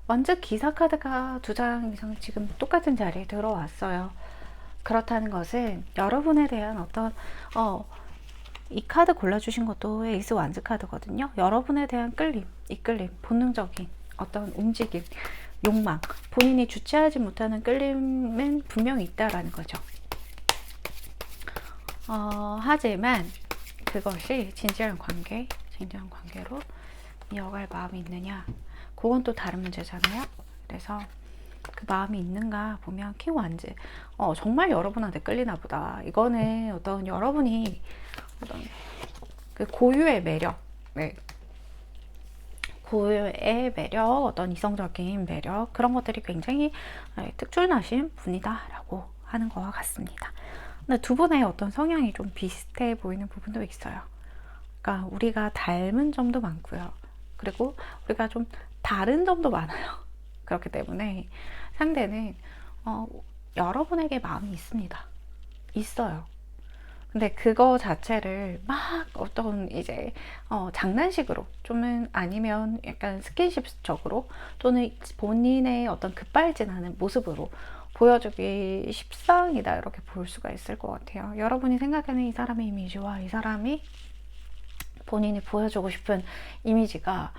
완즈 기사 카드가 2장 이상 지금 똑같은 자리에 들어왔어요. 그렇다는 것은 여러분에 대한 어떤 이 카드 골라주신 것도 에이스 완즈 카드거든요. 여러분에 대한 끌림, 이끌림, 본능적인 어떤 움직임, 욕망, 본인이 주체하지 못하는 끌림은 분명히 있다라는 거죠. 하지만 그것이 진지한 관계로 이어갈 마음이 있느냐, 그건 또 다른 문제잖아요. 그래서 그 마음이 있는가 보면 킹 완즈, 정말 여러분한테 끌리나 보다. 이거는 어떤 여러분이 어떤 그 고유의 매력, 고유의 매력, 어떤 이성적인 매력, 그런 것들이 굉장히 특출나신 분이다라고 하는 것과 같습니다. 근데 두 분의 어떤 성향이 좀 비슷해 보이는 부분도 있어요. 그러니까 우리가 닮은 점도 많고요. 그리고 우리가 좀 다른 점도 많아요. 그렇기 때문에 상대는 여러분에게 마음이 있어요. 근데 그거 자체를 막 어떤 이제 장난식으로, 좀은 아니면 약간 스킨십적으로, 또는 본인의 어떤 급발진하는 모습으로 보여주기 십상이다 이렇게 볼 수가 있을 것 같아요. 여러분이 생각하는 이 사람의 이미지와 이 사람이 본인이 보여주고 싶은 이미지가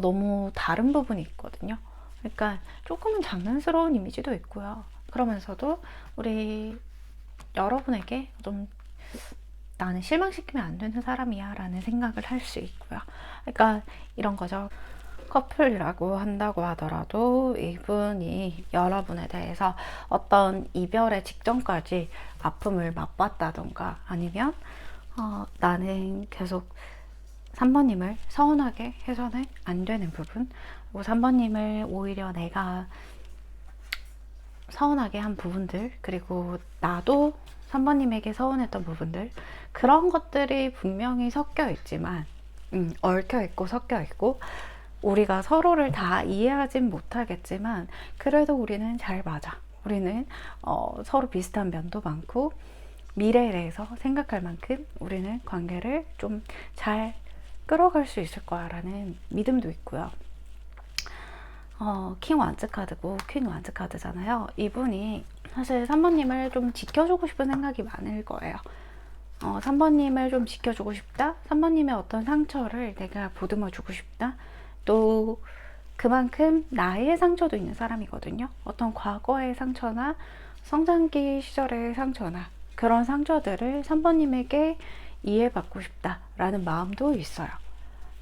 너무 다른 부분이 있거든요. 그러니까 조금은 장난스러운 이미지도 있고요. 그러면서도 우리 여러분에게 좀 나는 실망시키면 안 되는 사람이야 라는 생각을 할 수 있고요. 그러니까 이런 거죠. 커플이라고 한다고 하더라도 이분이 여러분에 대해서 어떤 이별의 직전까지 아픔을 맛봤다던가 아니면 나는 계속 3번님을 서운하게 해서는 안 되는 부분, 그리고 3번님을 오히려 내가 서운하게 한 부분들, 그리고 나도 3번님에게 서운했던 부분들, 그런 것들이 분명히 섞여 있지만 얽혀 있고 섞여 있고 우리가 서로를 다 이해하진 못하겠지만 그래도 우리는 잘 맞아. 우리는 서로 비슷한 면도 많고 미래에 대해서 생각할 만큼 우리는 관계를 좀 잘 끌어갈 수 있을 거야 라는 믿음도 있고요. 킹 완즈 카드고 퀸 완즈 카드잖아요. 이분이 사실 3번님을 좀 지켜주고 싶은 생각이 많을 거예요. 3번님을 좀 지켜주고 싶다. 3번님의 어떤 상처를 내가 보듬어 주고 싶다. 또 그만큼 나의 상처도 있는 사람이거든요. 어떤 과거의 상처나 성장기 시절의 상처나 그런 상처들을 3번님에게 이해받고 싶다라는 마음도 있어요.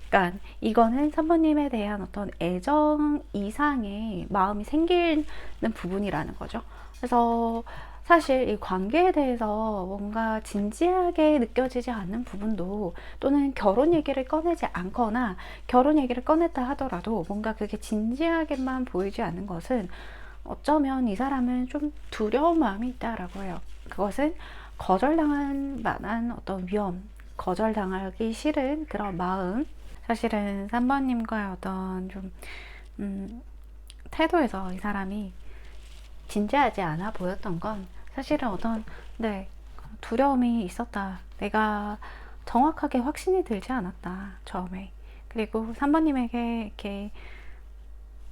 그러니까 이거는 3번님에 대한 어떤 애정 이상의 마음이 생기는 부분이라는 거죠. 그래서 사실 이 관계에 대해서 뭔가 진지하게 느껴지지 않는 부분도, 또는 결혼 얘기를 꺼내지 않거나 결혼 얘기를 꺼냈다 하더라도 뭔가 그게 진지하게만 보이지 않는 것은 어쩌면 이 사람은 좀 두려운 마음이 있다라고 해요. 그것은 거절당한 만한 어떤 위험, 거절당하기 싫은 그런 마음. 사실은 3번님과의 어떤 좀 태도에서 이 사람이 진지하지 않아 보였던 건 사실은 어떤 두려움이 있었다. 내가 정확하게 확신이 들지 않았다 처음에. 그리고 3번님에게 이렇게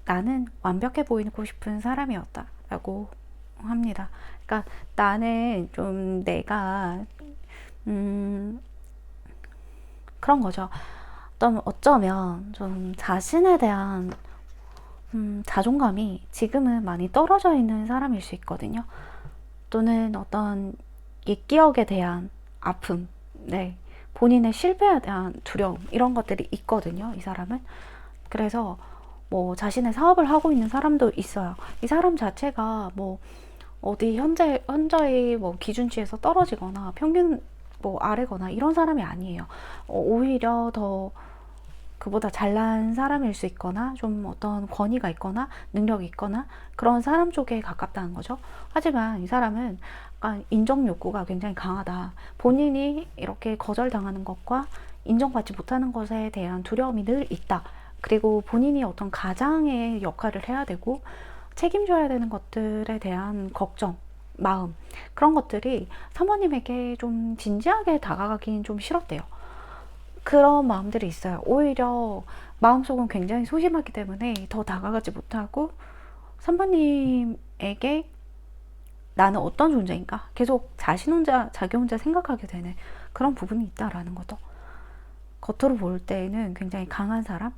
나는 완벽해 보이고 싶은 사람이었다 라고 합니다. 그러니까 나는 좀 내가 그런 거죠. 어쩌면 좀 자신에 대한 자존감이 지금은 많이 떨어져 있는 사람일 수 있거든요. 또는 어떤 옛 기억에 대한 아픔, 본인의 실패에 대한 두려움, 이런 것들이 있거든요, 이 사람은. 그래서 뭐 자신의 사업을 하고 있는 사람도 있어요. 이 사람 자체가 뭐 어디 현저히 뭐 기준치에서 떨어지거나 평균 뭐 아래거나 이런 사람이 아니에요. 오히려 더 그보다 잘난 사람일 수 있거나 좀 어떤 권위가 있거나 능력이 있거나 그런 사람 쪽에 가깝다는 거죠. 하지만 이 사람은 약간 인정 욕구가 굉장히 강하다. 본인이 이렇게 거절당하는 것과 인정받지 못하는 것에 대한 두려움이 늘 있다. 그리고 본인이 어떤 가장의 역할을 해야 되고 책임져야 되는 것들에 대한 걱정, 마음, 그런 것들이 사모님에게 좀 진지하게 다가가긴 좀 싫었대요. 그런 마음들이 있어요. 오히려 마음속은 굉장히 소심하기 때문에 더 다가가지 못하고 3번님에게 나는 어떤 존재인가? 계속 자기 혼자 생각하게 되는 그런 부분이 있다라는 거죠. 겉으로 볼 때에는 굉장히 강한 사람,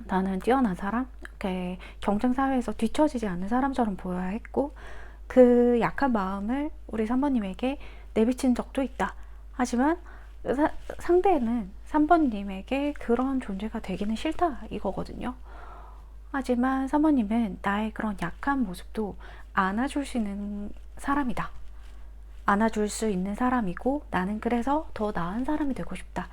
나는 뛰어난 사람, 이렇게 경쟁 사회에서 뒤처지지 않는 사람처럼 보여야 했고, 그 약한 마음을 우리 3번님에게 내비친 적도 있다. 하지만 상대는 3번님에게 그런 존재가 되기는 싫다 이거거든요. 하지만 3번님은 나의 그런 약한 모습도 안아줄 수 있는 사람이다. 안아줄 수 있는 사람이고 나는 그래서 더 나은 사람이 되고 싶다.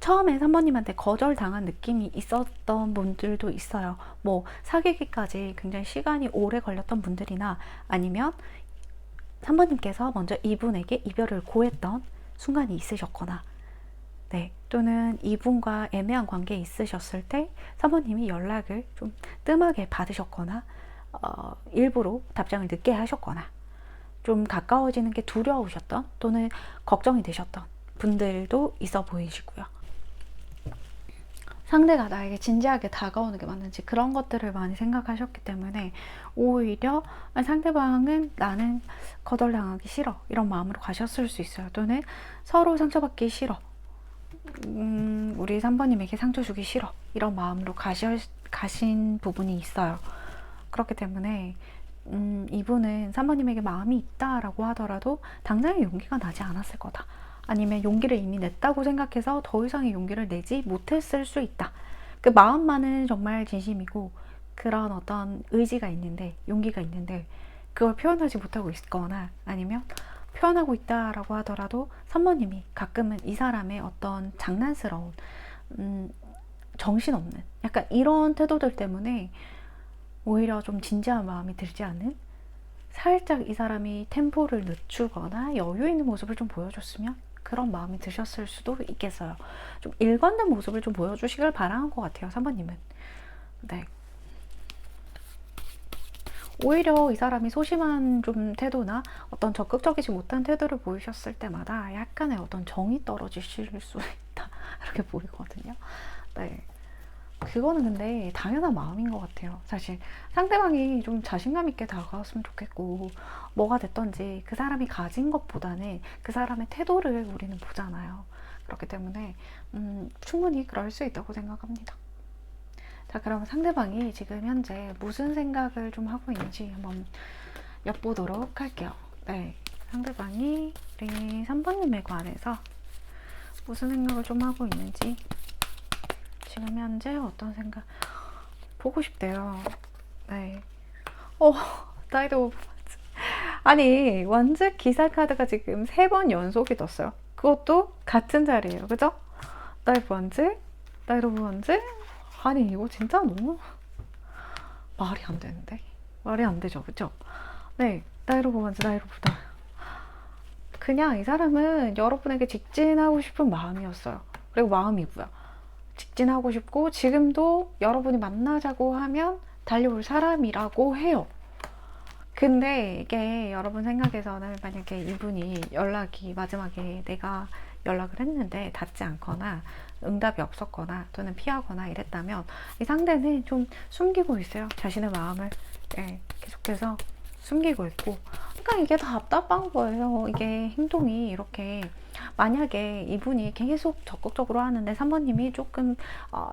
처음에 3번님한테 거절당한 느낌이 있었던 분들도 있어요. 뭐 사귀기까지 굉장히 시간이 오래 걸렸던 분들이나 아니면 3번님께서 먼저 이분에게 이별을 고했던 순간이 있으셨거나, 또는 이분과 애매한 관계에 있으셨을 때 3번님이 연락을 좀 뜸하게 받으셨거나 일부러 답장을 늦게 하셨거나 좀 가까워지는 게 두려우셨던 또는 걱정이 되셨던 분들도 있어 보이시고요. 상대가 나에게 진지하게 다가오는 게 맞는지 그런 것들을 많이 생각하셨기 때문에 오히려 상대방은 나는 거절당하기 싫어 이런 마음으로 가셨을 수 있어요. 또는 서로 상처받기 싫어, 우리 3번님에게 상처 주기 싫어 이런 마음으로 가신 부분이 있어요. 그렇기 때문에 이분은 3번님에게 마음이 있다라고 하더라도 당장의 용기가 나지 않았을 거다. 아니면 용기를 이미 냈다고 생각해서 더 이상의 용기를 내지 못했을 수 있다. 그 마음만은 정말 진심이고 그런 어떤 의지가 있는데, 용기가 있는데 그걸 표현하지 못하고 있거나, 아니면 표현하고 있다라고 하더라도 3번님이 가끔은 이 사람의 어떤 장난스러운 정신없는 약간 이런 태도들 때문에 오히려 좀 진지한 마음이 들지 않은, 살짝 이 사람이 템포를 늦추거나 여유 있는 모습을 좀 보여줬으면 그런 마음이 드셨을 수도 있겠어요. 좀 일관된 모습을 좀 보여주시길 바라는 것 같아요, 3번님은. 네. 오히려 이 사람이 소심한 좀 태도나 어떤 적극적이지 못한 태도를 보이셨을 때마다 약간의 어떤 정이 떨어지실 수 있다. 이렇게 보이거든요. 네. 그거는 근데 당연한 마음인 것 같아요. 사실 상대방이 좀 자신감 있게 다가왔으면 좋겠고, 뭐가 됐던지 그 사람이 가진 것보다는 그 사람의 태도를 우리는 보잖아요. 그렇기 때문에 충분히 그럴 수 있다고 생각합니다. 자, 그럼 상대방이 지금 현재 무슨 생각을 좀 하고 있는지 한번 엿보도록 할게요. 네, 상대방이 우리 3번님에 관해서 무슨 생각을 좀 하고 있는지, 지금 현재 어떤 생각 보고 싶대요. 네. 나이도 오브. 아니, 완전 기사 카드가 지금 3번 연속이 떴어요. 그것도 같은 자리예요. 그죠? 나이브 원즈, 나이브 원즈. 아니, 이거 진짜 너무 말이 안 되는데? 말이 안 되죠. 그죠? 네. 나이브 원즈, 나이브 다. 그냥 이 사람은 여러분에게 직진하고 싶은 마음이었어요. 그리고 마음이고요. 직진하고 싶고 지금도 여러분이 만나자고 하면 달려올 사람이라고 해요. 근데 이게 여러분 생각에서는 만약에 이분이 연락이 마지막에 내가 연락을 했는데 닿지 않거나 응답이 없었거나 또는 피하거나 이랬다면 이 상대는 좀 숨기고 있어요. 자신의 마음을. 네, 계속해서 숨기고 있고, 그러니까 이게 다 답답한 거예요. 이게 행동이 이렇게, 만약에 이분이 계속 적극적으로 하는데 3번님이 조금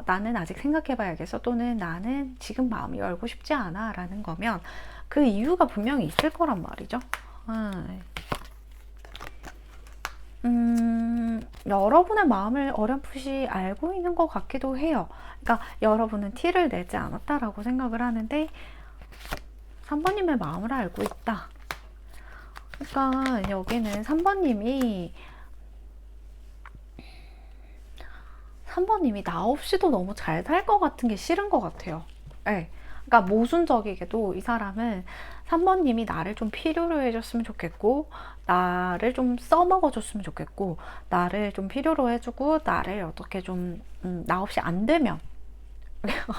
나는 아직 생각해봐야겠어, 또는 나는 지금 마음이 열고 싶지 않아 라는 거면 그 이유가 분명히 있을 거란 말이죠. 여러분의 마음을 어렴풋이 알고 있는 것 같기도 해요. 그러니까 여러분은 티를 내지 않았다라고 생각을 하는데 3번님의 마음을 알고 있다. 그러니까 여기는 3번님이 나 없이도 너무 잘 살 것 같은 게 싫은 것 같아요. 네. 그러니까 모순적이게도 이 사람은 3번님이 나를 좀 필요로 해줬으면 좋겠고, 나를 좀 써먹어줬으면 좋겠고, 나를 좀 필요로 해주고, 나를 어떻게 좀 나 없이 안 되면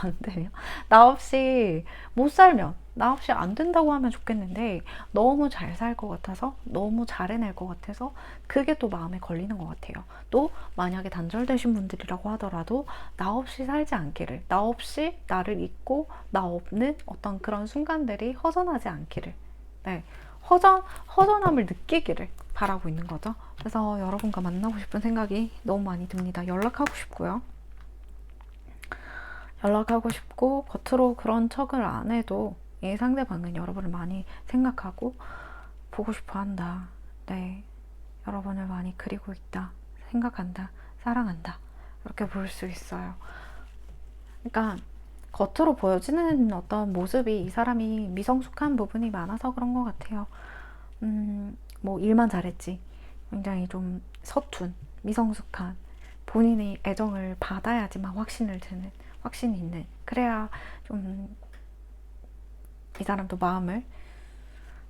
안 되면, 나 없이 못 살면, 나 없이 안 된다고 하면 좋겠는데 너무 잘 살 것 같아서, 너무 잘 해낼 것 같아서 그게 또 마음에 걸리는 것 같아요. 또 만약에 단절되신 분들이라고 하더라도 나 없이 살지 않기를, 나 없이 나를 잊고 나 없는 어떤 그런 순간들이 허전하지 않기를, 네, 허전함을 느끼기를 바라고 있는 거죠. 그래서 여러분과 만나고 싶은 생각이 너무 많이 듭니다. 연락하고 싶고요. 연락하고 싶고, 겉으로 그런 척을 안 해도 이 상대방은 여러분을 많이 생각하고 보고 싶어 한다. 네, 여러분을 많이 그리고 있다, 생각한다, 사랑한다, 이렇게 볼 수 있어요. 그러니까 겉으로 보여지는 어떤 모습이 이 사람이 미성숙한 부분이 많아서 그런 것 같아요. 뭐 일만 잘했지 굉장히 좀 서툰, 미성숙한, 본인이 애정을 받아야지만 확신을 드는, 확신이 있는, 그래야 좀 이 사람도 마음을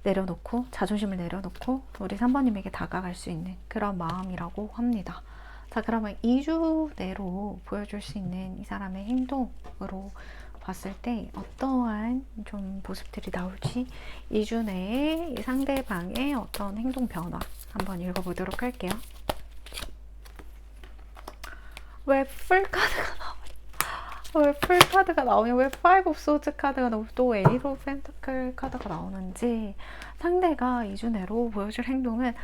내려놓고 자존심을 내려놓고 우리 3번님에게 다가갈 수 있는 그런 마음이라고 합니다. 자, 그러면 2주 내로 보여줄 수 있는 이 사람의 행동으로 봤을 때 어떠한 좀 모습들이 나올지, 2주 내에 이 상대방의 어떤 행동 변화 한번 읽어보도록 할게요. 왜 풀카드가 나오냐? 왜 풀카드가 나오냐? 왜 파이브 오브 소즈 카드가 나오고 또 에이스 오브 펜타클 카드가 나오는지, 상대가 2주 내로 보여줄 행동은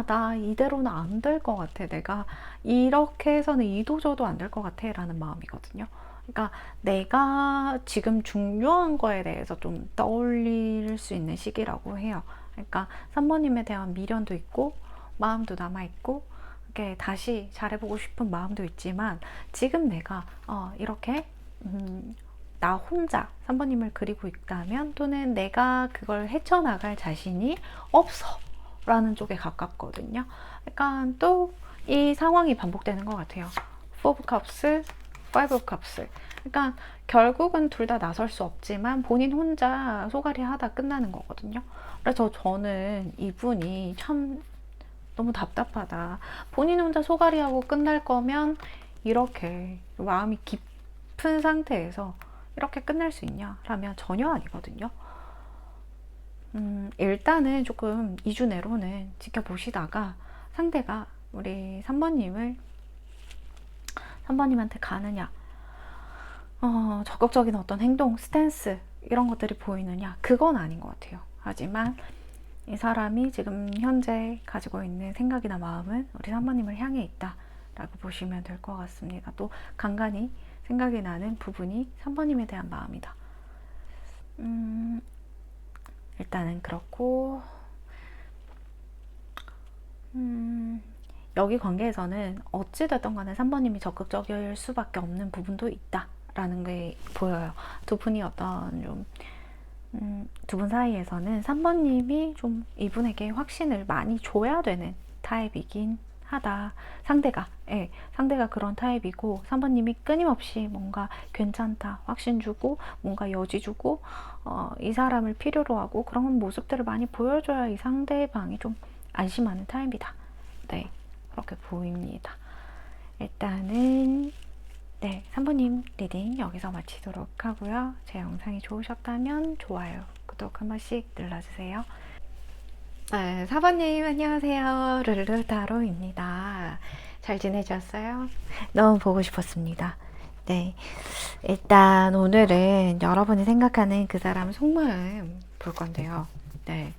나 이대로는 안 될 것 같아, 내가 이렇게 해서는 이도저도 안 될 것 같아 라는 마음이거든요. 그러니까 내가 지금 중요한 거에 대해서 좀 떠올릴 수 있는 시기라고 해요. 그러니까 3번님에 대한 미련도 있고 마음도 남아있고 이렇게 다시 잘해보고 싶은 마음도 있지만 지금 내가 이렇게 나 혼자 3번님을 그리고 있다면 또는 내가 그걸 헤쳐나갈 자신이 없어 라는 쪽에 가깝거든요. 그러니까 또 이 상황이 반복되는 것 같아요. 4 of Cups, 5 of Cups. 그러니까 결국은 둘 다 나설 수 없지만 본인 혼자 소갈이 하다 끝나는 거거든요. 그래서 저는 이분이 참 너무 답답하다. 본인 혼자 소갈이하고 끝날 거면 이렇게 마음이 깊은 상태에서 이렇게 끝낼 수 있냐? 라면 전혀 아니거든요. 일단은 조금 2주 내로는 지켜보시다가 상대가 우리 3번님한테 가느냐, 적극적인 어떤 행동, 스탠스 이런 것들이 보이느냐, 그건 아닌 것 같아요. 하지만 이 사람이 지금 현재 가지고 있는 생각이나 마음은 우리 3번님을 향해 있다 라고 보시면 될 것 같습니다. 또 간간히 생각이 나는 부분이 3번님에 대한 마음이다. 일단은 그렇고 여기 관계에서는 어찌됐든 간에 3번님이 적극적일 수밖에 없는 부분도 있다라는 게 보여요. 두 분이 어떤 좀 두 분 사이에서는 3번님이 좀 이분에게 확신을 많이 줘야 되는 타입이긴 하다. 상대가 그런 타입이고 3번님이 끊임없이 뭔가 괜찮다, 확신 주고 뭔가 여지 주고 이 사람을 필요로 하고 그런 모습들을 많이 보여줘야 이 상대방이 좀 안심하는 타입이다. 네, 그렇게 보입니다. 일단은 3번님 리딩 여기서 마치도록 하고요. 제 영상이 좋으셨다면 좋아요, 구독 한 번씩 눌러주세요. 4번님 안녕하세요. 르르타로입니다. 잘 지내셨어요? 너무 보고 싶었습니다. 네, 일단 오늘은 여러분이 생각하는 그 사람 속마음 볼 건데요. 네,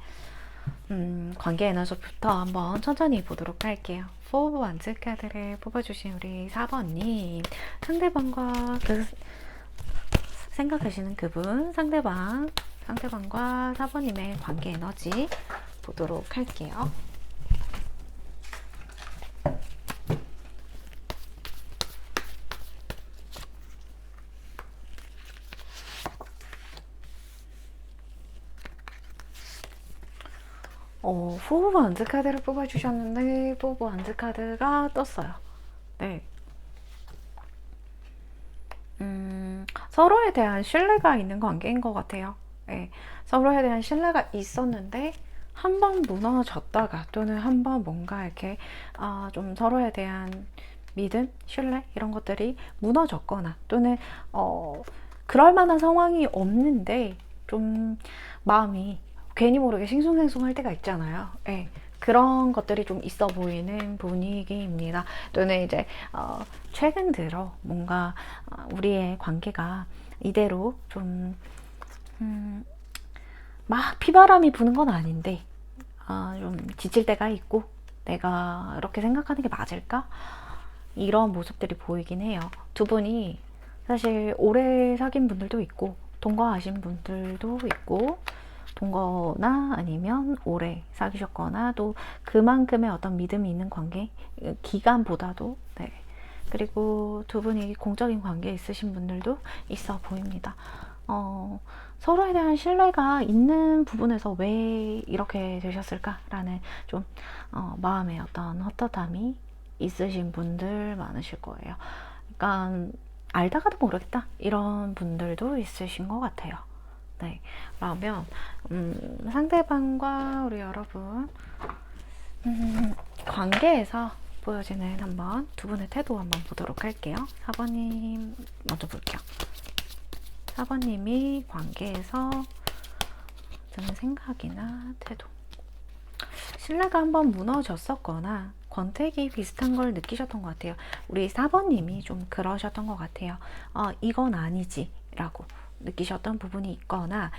관계 에너지부터 한번 천천히 보도록 할게요. 4 오브 원즈 카드를 뽑아주신 우리 4번님, 상대방과 생각하시는 그분, 상대방과 4번님의 관계 에너지 보도록 할게요. 포브 원즈 카드를 뽑아주셨는데 포브 원즈 카드가 떴어요. 네. 서로에 대한 신뢰가 있는 관계인 것 같아요. 네. 서로에 대한 신뢰가 있었는데 한 번 무너졌다가 또는 한 번 뭔가 이렇게 좀 서로에 대한 믿음, 신뢰 이런 것들이 무너졌거나 또는 그럴 만한 상황이 없는데 좀 마음이 괜히 모르게 싱숭생숭할 때가 있잖아요. 네, 그런 것들이 좀 있어 보이는 분위기입니다. 또는 이제 최근 들어 뭔가 우리의 관계가 이대로 좀 막 피바람이 부는 건 아닌데 좀 지칠 때가 있고 내가 이렇게 생각하는 게 맞을까? 이런 모습들이 보이긴 해요. 두 분이 사실 오래 사귄 분들도 있고 동거하신 분들도 있고 동거나 아니면 오래 사귀셨거나 또 그만큼의 어떤 믿음이 있는 관계 기간보다도 그리고 두 분이 공적인 관계에 있으신 분들도 있어 보입니다. 서로에 대한 신뢰가 있는 부분에서 왜 이렇게 되셨을까라는 좀 마음의 어떤 헛헛함이 있으신 분들 많으실 거예요. 그러니까 알다가도 모르겠다 이런 분들도 있으신 것 같아요. 네, 그러면 상대방과 우리 여러분 관계에서 보여지는 한번 두 분의 태도 한번 보도록 할게요. 4번님 먼저 볼게요. 4번님이 관계에서 드는 생각이나 태도, 신뢰가 한번 무너졌었거나 권태기 비슷한 걸 느끼셨던 것 같아요. 우리 4번님이 좀 그러셨던 것 같아요. 이건 아니지 라고 느끼셨던 부분이 있거나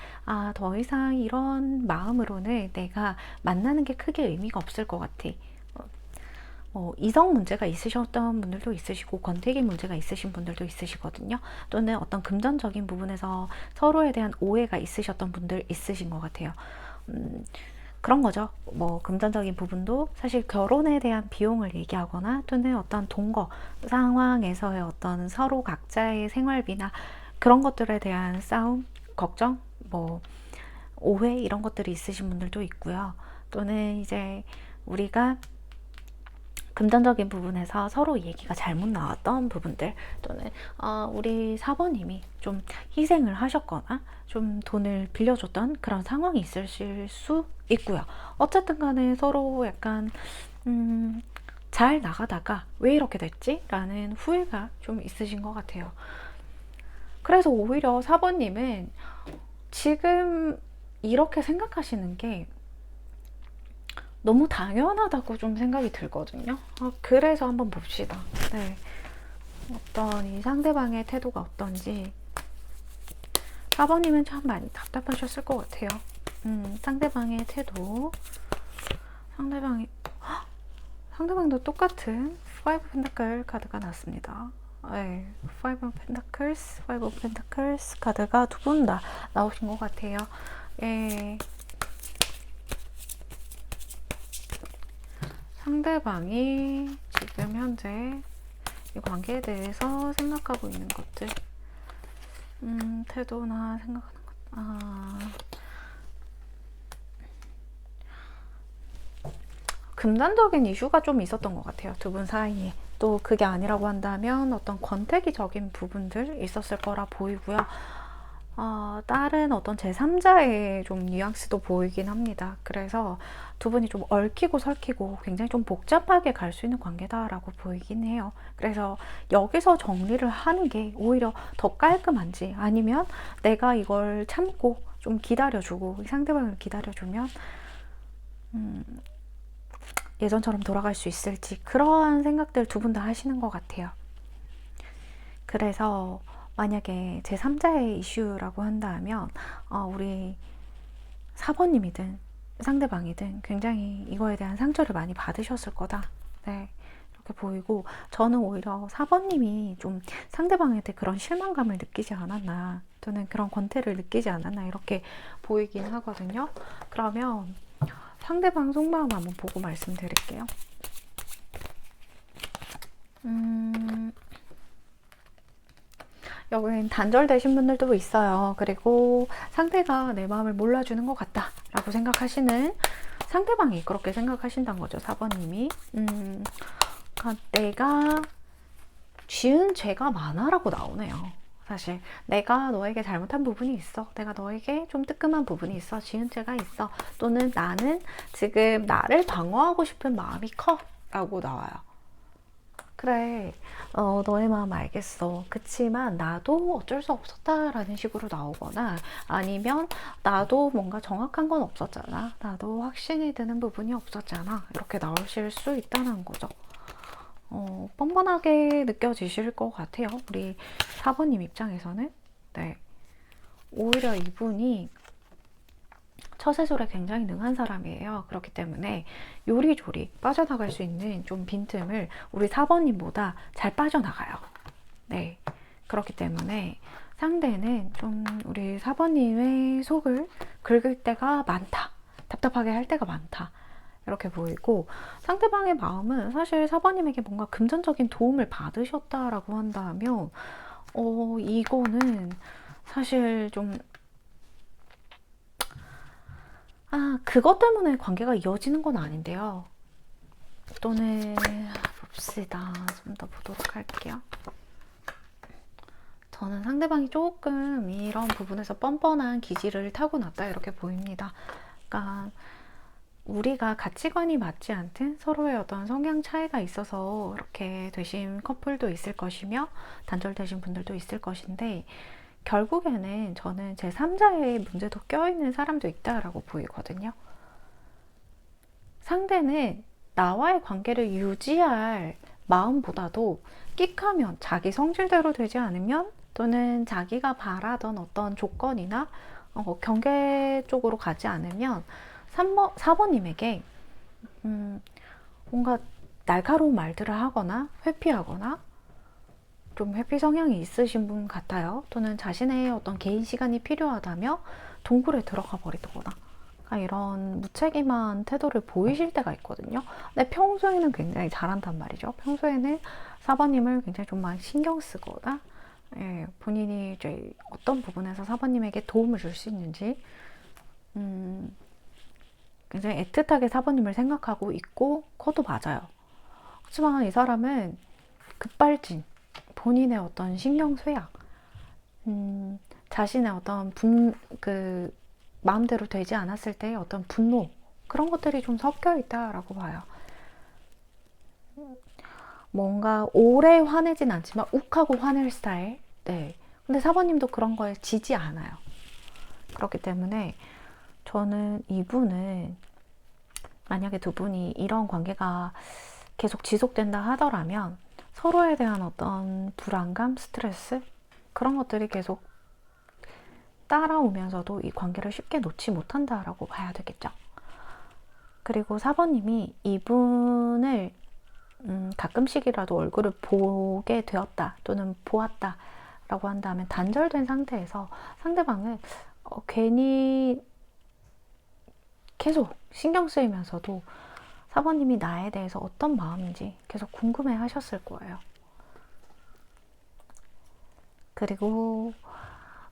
더 이상 이런 마음으로는 내가 만나는 게 크게 의미가 없을 것 같아. 이성 문제가 있으셨던 분들도 있으시고 권태기 문제가 있으신 분들도 있으시거든요. 또는 어떤 금전적인 부분에서 서로에 대한 오해가 있으셨던 분들 있으신 것 같아요. 그런 거죠. 뭐 금전적인 부분도 사실 결혼에 대한 비용을 얘기하거나 또는 어떤 동거 상황에서의 어떤 서로 각자의 생활비나 그런 것들에 대한 싸움, 걱정, 뭐 오해 이런 것들이 있으신 분들도 있고요. 또는 이제 우리가 금전적인 부분에서 서로 얘기가 잘못 나왔던 부분들, 또는 우리 사모님이 좀 희생을 하셨거나 좀 돈을 빌려줬던 그런 상황이 있으실 수 있고요. 어쨌든 간에 서로 약간 잘 나가다가 왜 이렇게 됐지? 라는 후회가 좀 있으신 것 같아요. 그래서 오히려 사모님은 지금 이렇게 생각하시는 게 너무 당연하다고 좀 생각이 들거든요. 그래서 한번 봅시다. 네. 어떤 이 상대방의 태도가 어떤지. 4번님은 참 많이 답답하셨을 것 같아요. 상대방의 태도. 상대방도 똑같은 5 펜타클 카드가 났습니다. 네. 5 펜타클스, 5 펜타클스 카드가 두 분 다 나오신 것 같아요. 예. 상대방이 지금 현재 이 관계에 대해서 생각하고 있는 것들, 태도나 생각하는 것, 금전적인 이슈가 좀 있었던 것 같아요. 두 분 사이에. 또 그게 아니라고 한다면 어떤 권태기적인 부분들 있었을 거라 보이고요. 다른 어떤 제3자의 좀 뉘앙스도 보이긴 합니다. 그래서 두 분이 좀 얽히고 설키고 굉장히 좀 복잡하게 갈 수 있는 관계다라고 보이긴 해요. 그래서 여기서 정리를 하는 게 오히려 더 깔끔한지, 아니면 내가 이걸 참고 좀 기다려주고 상대방을 기다려주면 예전처럼 돌아갈 수 있을지, 그러한 생각들 두 분 다 하시는 것 같아요. 그래서 만약에 제3자의 이슈라고 한다면 우리 4번님이든 상대방이든 굉장히 이거에 대한 상처를 많이 받으셨을 거다. 네, 이렇게 보이고, 저는 오히려 4번님이 좀 상대방한테 그런 실망감을 느끼지 않았나, 또는 그런 권태를 느끼지 않았나, 이렇게 보이긴 하거든요. 그러면 상대방 속마음 한번 보고 말씀드릴게요. 여긴 단절되신 분들도 있어요. 그리고 상대가 내 마음을 몰라주는 것 같다 라고 생각하시는 상대방이 그렇게 생각하신다는 거죠. 4번님이. 그러니까 내가 지은 죄가 많아 라고 나오네요. 사실 내가 너에게 잘못한 부분이 있어, 내가 너에게 좀 뜨끔한 부분이 있어, 지은 죄가 있어, 또는 나는 지금 나를 방어하고 싶은 마음이 커 라고 나와요. 그래, 너의 마음 알겠어. 그치만 나도 어쩔 수 없었다라는 식으로 나오거나, 아니면 나도 뭔가 정확한 건 없었잖아, 나도 확신이 드는 부분이 없었잖아, 이렇게 나오실 수 있다는 거죠. 뻔뻔하게 느껴지실 것 같아요. 우리 4번님 입장에서는. 네. 오히려 이분이 처세술에 굉장히 능한 사람이에요. 그렇기 때문에 요리조리 빠져나갈 수 있는 좀 빈틈을 우리 4번님보다 잘 빠져나가요. 네. 그렇기 때문에 상대는 좀 우리 4번님의 속을 긁을 때가 많다, 답답하게 할 때가 많다, 이렇게 보이고, 상대방의 마음은 사실 4번님에게 뭔가 금전적인 도움을 받으셨다라고 한다면 이거는 사실 좀 그것 때문에 관계가 이어지는 건 아닌데요. 또는 봅시다. 좀 더 보도록 할게요. 저는 상대방이 조금 이런 부분에서 뻔뻔한 기질을 타고났다, 이렇게 보입니다. 그러니까 우리가 가치관이 맞지 않든 서로의 어떤 성향 차이가 있어서 이렇게 되신 커플도 있을 것이며 단절되신 분들도 있을 것인데, 결국에는 저는 제3자의 문제도 껴있는 사람도 있다라고 보이거든요. 상대는 나와의 관계를 유지할 마음보다도 끽하면 자기 성질대로 되지 않으면, 또는 자기가 바라던 어떤 조건이나 경계 쪽으로 가지 않으면 4번님에게 뭔가 날카로운 말들을 하거나 회피하거나 좀 회피 성향이 있으신 분 같아요. 또는 자신의 어떤 개인 시간이 필요하다며 동굴에 들어가 버리거나 이런 무책임한 태도를 보이실 때가 있거든요. 근데 평소에는 굉장히 잘한단 말이죠. 평소에는 사번님을 굉장히 좀 많이 신경 쓰거나 본인이 이제 어떤 부분에서 사번님에게 도움을 줄 수 있는지 굉장히 애틋하게 사번님을 생각하고 있고 그것도 맞아요. 하지만 이 사람은 급발진, 본인의 어떤 신경쇠약, 자신의 어떤 마음대로 되지 않았을 때의 어떤 분노, 그런 것들이 좀 섞여 있다라고 봐요. 뭔가 오래 화내진 않지만 욱하고 화낼 스타일. 네. 근데 사번님도 그런 거에 지지 않아요. 그렇기 때문에 저는 이분은 만약에 두 분이 이런 관계가 계속 지속된다 하더라면 서로에 대한 어떤 불안감, 스트레스 그런 것들이 계속 따라오면서도 이 관계를 쉽게 놓지 못한다라고 봐야 되겠죠. 그리고 4번님이 이분을 가끔씩이라도 얼굴을 보게 되었다 또는 보았다 라고 한다면 단절된 상태에서 상대방은 괜히 계속 신경 쓰이면서도 4번님이 나에 대해서 어떤 마음인지 계속 궁금해 하셨을 거예요. 그리고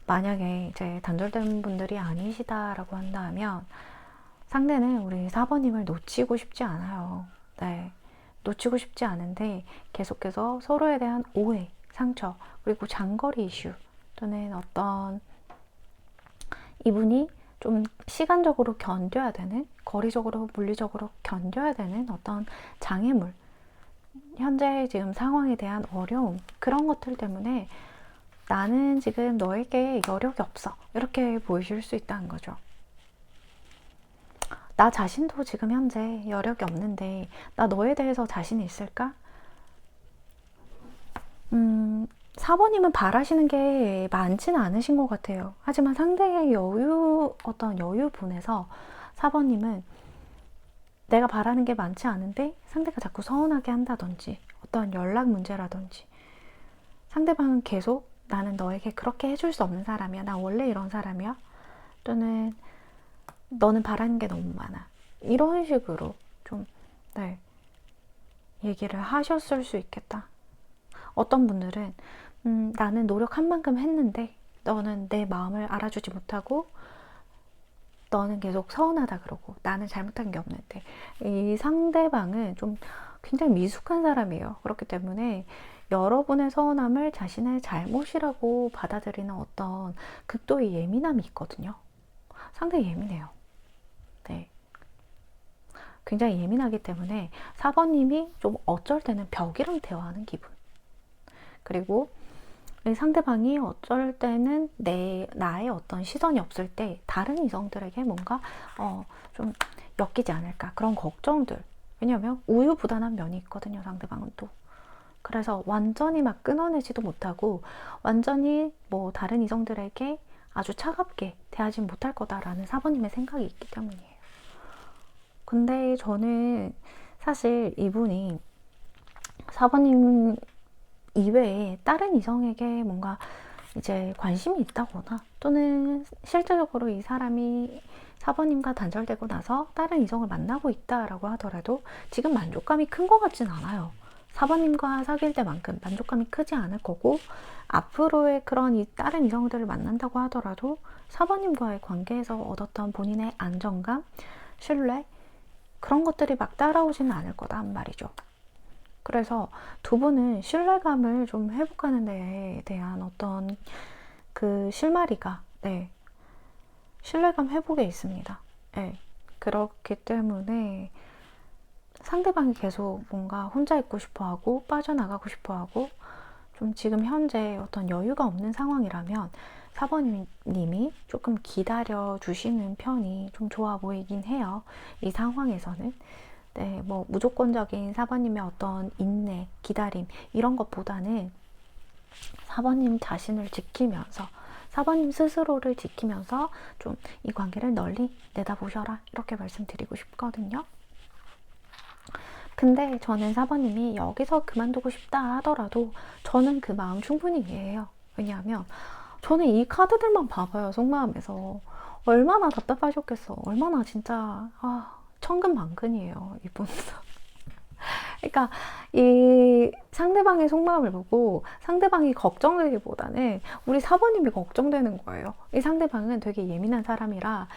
만약에 이제 단절된 분들이 아니시다라고 한다면 상대는 우리 4번님을 놓치고 싶지 않아요. 네. 놓치고 싶지 않은데 계속해서 서로에 대한 오해, 상처, 그리고 장거리 이슈 또는 어떤 이분이 좀 시간적으로 견뎌야 되는, 거리적으로, 물리적으로 견뎌야 되는 어떤 장애물, 현재 지금 상황에 대한 어려움, 그런 것들 때문에 나는 지금 너에게 여력이 없어. 이렇게 보이실 수 있다는 거죠. 나 자신도 지금 현재 여력이 없는데 나 너에 대해서 자신이 있을까? 4번님은 바라시는 게 많지는 않으신 것 같아요. 하지만 상대의 어떤 여유분에서 4번님은 내가 바라는 게 많지 않은데 상대가 자꾸 서운하게 한다든지 어떤 연락 문제라든지 상대방은 계속 나는 너에게 그렇게 해줄 수 없는 사람이야. 나 원래 이런 사람이야. 또는 너는 바라는 게 너무 많아. 이런 식으로 좀 얘기를 하셨을 수 있겠다. 어떤 분들은 나는 노력한 만큼 했는데 너는 내 마음을 알아주지 못하고 너는 계속 서운하다 그러고 나는 잘못한 게 없는데 이 상대방은 좀 굉장히 미숙한 사람이에요. 그렇기 때문에 여러분의 서운함을 자신의 잘못이라고 받아들이는 어떤 극도의 예민함이 있거든요. 상당히 예민해요. 네. 굉장히 예민하기 때문에 4번님이 좀 어쩔 때는 벽이랑 대화하는 기분. 그리고 상대방이 어쩔 때는 나의 어떤 시선이 없을 때 다른 이성들에게 뭔가 좀 엮이지 않을까 그런 걱정들. 왜냐하면 우유부단한 면이 있거든요. 상대방은 또. 그래서 완전히 막 끊어내지도 못하고 완전히 뭐 다른 이성들에게 아주 차갑게 대하지 못할 거다라는 4번님의 생각이 있기 때문이에요. 근데 저는 사실 이분이 4번님 이외에 다른 이성에게 뭔가 이제 관심이 있다거나 또는 실제적으로 이 사람이 4번님과 단절되고 나서 다른 이성을 만나고 있다라고 하더라도 지금 만족감이 큰 것 같진 않아요. 4번님과 사귈 때만큼 만족감이 크지 않을 거고 앞으로의 그런 다른 이성들을 만난다고 하더라도 4번님과의 관계에서 얻었던 본인의 안정감, 신뢰 그런 것들이 막 따라오지는 않을 거단 말이죠. 그래서 두 분은 신뢰감을 좀 회복하는 데에 대한 어떤 그 실마리가 신뢰감 회복에 있습니다. 그렇기 때문에 상대방이 계속 뭔가 혼자 있고 싶어하고 빠져나가고 싶어하고 좀 지금 현재 어떤 여유가 없는 상황이라면 4번님이 조금 기다려 주시는 편이 좀 좋아 보이긴 해요. 이 상황에서는. 뭐 무조건적인 4번님의 어떤 인내, 기다림 이런 것보다는 4번님 자신을 지키면서 4번님 스스로를 지키면서 좀 이 관계를 널리 내다보셔라 이렇게 말씀드리고 싶거든요. 근데 저는 사번님이 여기서 그만두고 싶다 하더라도 저는 그 마음 충분히 이해해요. 왜냐하면 저는 이 카드들만 봐봐요. 속마음에서. 얼마나 답답하셨겠어. 얼마나 진짜 천근만근이에요. 이분. 그러니까 이 상대방의 속마음을 보고 상대방이 걱정되기보다는 우리 사모님이 걱정되는 거예요. 이 상대방은 되게 예민한 사람이라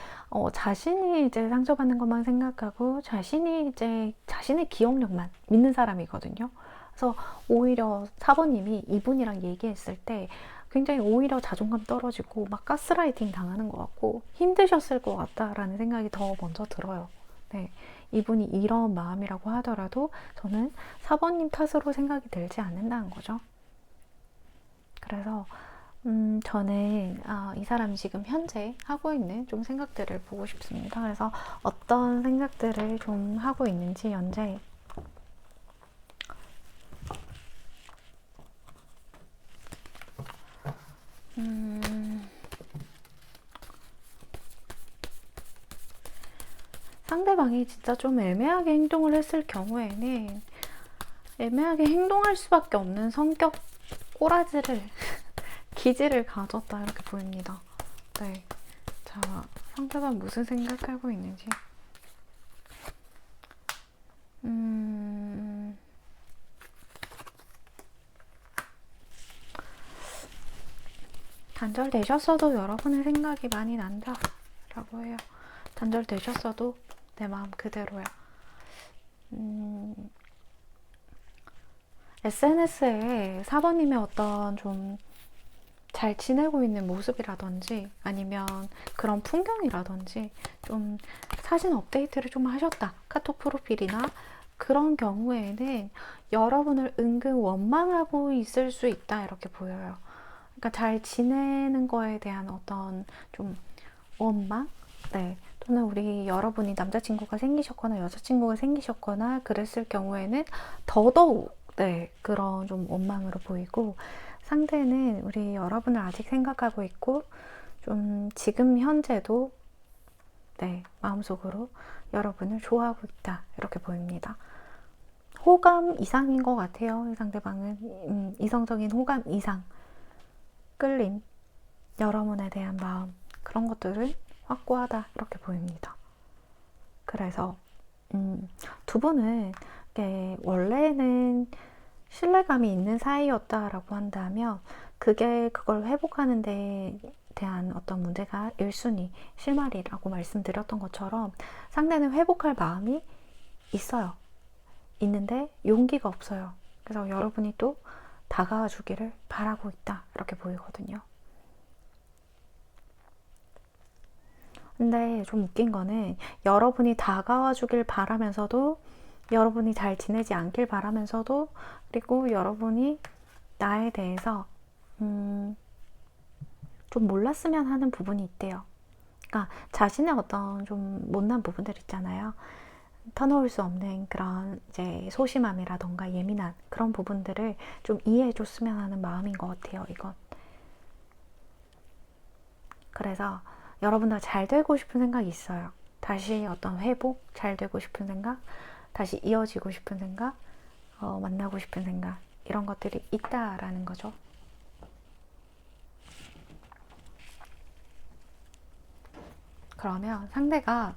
자신이 이제 상처받는 것만 생각하고 자신이 이제 자신의 기억력만 믿는 사람이거든요. 그래서 오히려 사모님이 이분이랑 얘기했을 때 굉장히 오히려 자존감 떨어지고 막 가스라이팅 당하는 것 같고 힘드셨을 것 같다라는 생각이 더 먼저 들어요. 네. 이분이 이런 마음이라고 하더라도 저는 4번님 탓으로 생각이 들지 않는다는 거죠. 그래서 저는 이 사람이 지금 현재 하고 있는 좀 생각들을 보고 싶습니다. 그래서 어떤 생각들을 좀 하고 있는지 현재 상대방이 진짜 좀 애매하게 행동을 했을 경우에는 애매하게 행동할 수밖에 없는 성격 꼬라지를 기질을 가졌다 이렇게 보입니다. 네. 자, 상대방 무슨 생각하고 있는지. 단절되셨어도 여러분의 생각이 많이 난다 라고 해요. 단절되셨어도 내 마음 그대로야. SNS에 사번님의 어떤 좀 잘 지내고 있는 모습이라든지 아니면 그런 풍경이라든지 좀 사진 업데이트를 좀 하셨다. 카톡 프로필이나 그런 경우에는 여러분을 은근 원망하고 있을 수 있다 이렇게 보여요. 그러니까 잘 지내는 거에 대한 어떤 좀 원망? 네. 또는 우리 여러분이 남자친구가 생기셨거나 여자친구가 생기셨거나 그랬을 경우에는 더더욱 네, 그런 좀 원망으로 보이고 상대는 우리 여러분을 아직 생각하고 있고 좀 지금 현재도 네, 마음속으로 여러분을 좋아하고 있다 이렇게 보입니다. 호감 이상인 것 같아요. 이 상대방은 이성적인 호감 이상 끌림 여러분에 대한 마음 그런 것들을 확고하다 이렇게 보입니다. 그래서 두 분은 원래는 신뢰감이 있는 사이였다라고 한다면 그걸 회복하는 데 대한 어떤 문제가 1순위 실마리라고 말씀드렸던 것처럼 상대는 회복할 마음이 있어요. 있는데 용기가 없어요. 그래서 여러분이 또 다가와 주기를 바라고 있다 이렇게 보이거든요. 근데 좀 웃긴 거는 여러분이 다가와 주길 바라면서도 여러분이 잘 지내지 않길 바라면서도 그리고 여러분이 나에 대해서 좀 몰랐으면 하는 부분이 있대요. 그러니까 자신의 어떤 좀 못난 부분들 있잖아요. 터놓을 수 없는 그런 이제 소심함이라던가 예민한 그런 부분들을 좀 이해해 줬으면 하는 마음인 것 같아요. 이건. 그래서 여러분들 잘 되고 싶은 생각이 있어요. 다시 어떤 회복, 잘 되고 싶은 생각, 다시 이어지고 싶은 생각, 만나고 싶은 생각 이런 것들이 있다라는 거죠. 그러면 상대가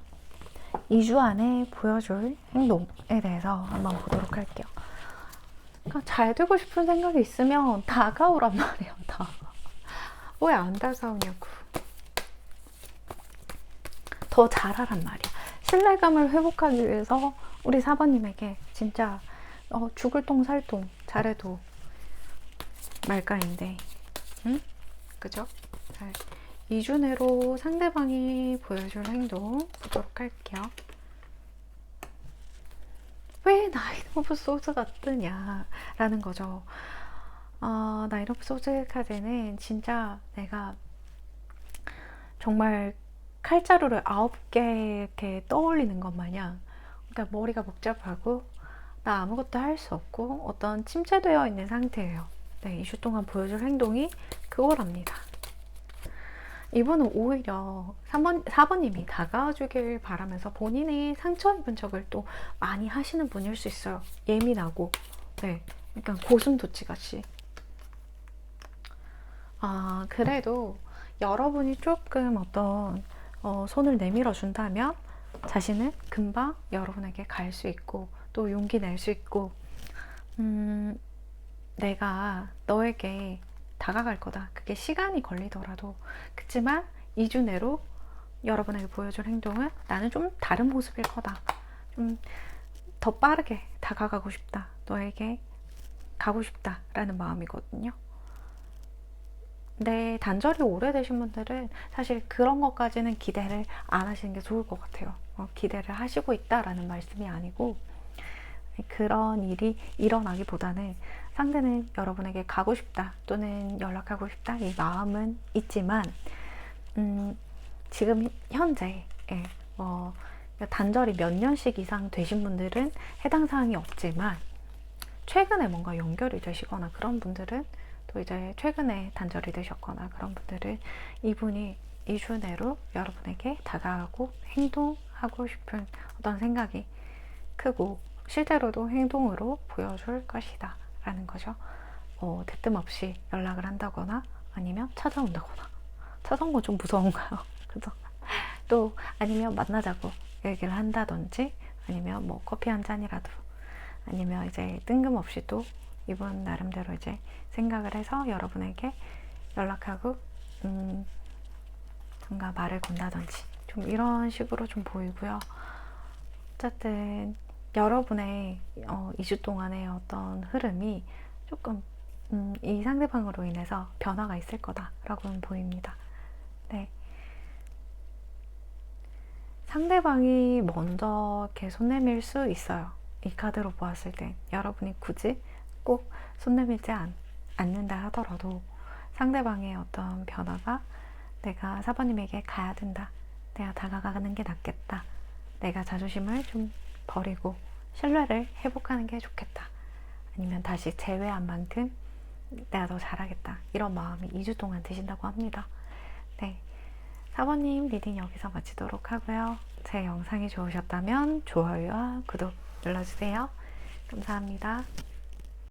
2주 안에 보여줄 행동에 대해서 한번 보도록 할게요. 그러니까 잘 되고 싶은 생각이 있으면 다가오란 말이에요. 다. 왜 안 다가오냐고. 더 잘하란 말이야. 신뢰감을 회복하기 위해서 우리 4번님에게 진짜 죽을 똥 살 똥 잘해도 말까인데 응? 그죠? 잘 2주 내로 상대방이 보여줄 행동 보도록 할게요. 왜 나이트 오브 소드가 뜨냐 라는 거죠. 나이트 오브 소드 카드는 진짜 내가 정말 칼자루를 9개 이렇게 떠올리는 것 마냥 그러니까 머리가 복잡하고 나 아무것도 할 수 없고 어떤 침체되어 있는 상태예요. 네, 2주 동안 보여줄 행동이 그거랍니다. 이분은 오히려 4번님이 다가와주길 바라면서 본인이 상처 입은 척을 또 많이 하시는 분일 수 있어요. 예민하고, 네, 약간 고슴도치같이. 그래도 여러분이 조금 어떤 손을 내밀어 준다면 자신은 금방 여러분에게 갈 수 있고 또 용기 낼 수 있고, 내가 너에게 다가갈 거다. 그게 시간이 걸리더라도. 그치만 2주 내로 여러분에게 보여줄 행동은 나는 좀 다른 모습일 거다. 좀 더 빠르게 다가가고 싶다. 너에게 가고 싶다. 라는 마음이거든요. 근데 단절이 오래되신 분들은 사실 그런 것까지는 기대를 안 하시는 게 좋을 것 같아요. 기대를 하시고 있다라는 말씀이 아니고, 그런 일이 일어나기보다는 상대는 여러분에게 가고 싶다 또는 연락하고 싶다 이 마음은 있지만, 지금 현재 단절이 몇 년씩 이상 되신 분들은 해당 사항이 없지만, 최근에 뭔가 연결이 되시거나 그런 분들은, 또 이제 최근에 단절이 되셨거나 그런 분들은 이분이 2주 내로 여러분에게 다가가고 행동하고 싶은 어떤 생각이 크고 실제로도 행동으로 보여줄 것이다 라는 거죠. 대뜸 없이 연락을 한다거나 아니면 찾아온다거나. 찾아온 건 좀 무서운가요? 그죠? 또 아니면 만나자고 얘기를 한다든지, 아니면 뭐 커피 한 잔이라도, 아니면 이제 뜬금없이 또 이분 나름대로 이제 생각을 해서 여러분에게 연락하고 뭔가 말을 건다든지 좀 이런 식으로 좀 보이고요. 어쨌든 여러분의 2주 동안의 어떤 흐름이 조금 이 상대방으로 인해서 변화가 있을 거다라고는 보입니다. 네. 상대방이 먼저 이렇게 손 내밀 수 있어요. 이 카드로 보았을 땐 여러분이 굳이 꼭 손 내밀지 않는다 하더라도 상대방의 어떤 변화가, 내가 4번님에게 가야 된다, 내가 다가가는 게 낫겠다, 내가 자존심을 좀 버리고 신뢰를 회복하는 게 좋겠다, 아니면 다시 제외한 만큼 내가 더 잘하겠다, 이런 마음이 2주 동안 드신다고 합니다. 네, 4번님 리딩 여기서 마치도록 하고요. 제 영상이 좋으셨다면 좋아요와 구독 눌러주세요. 감사합니다.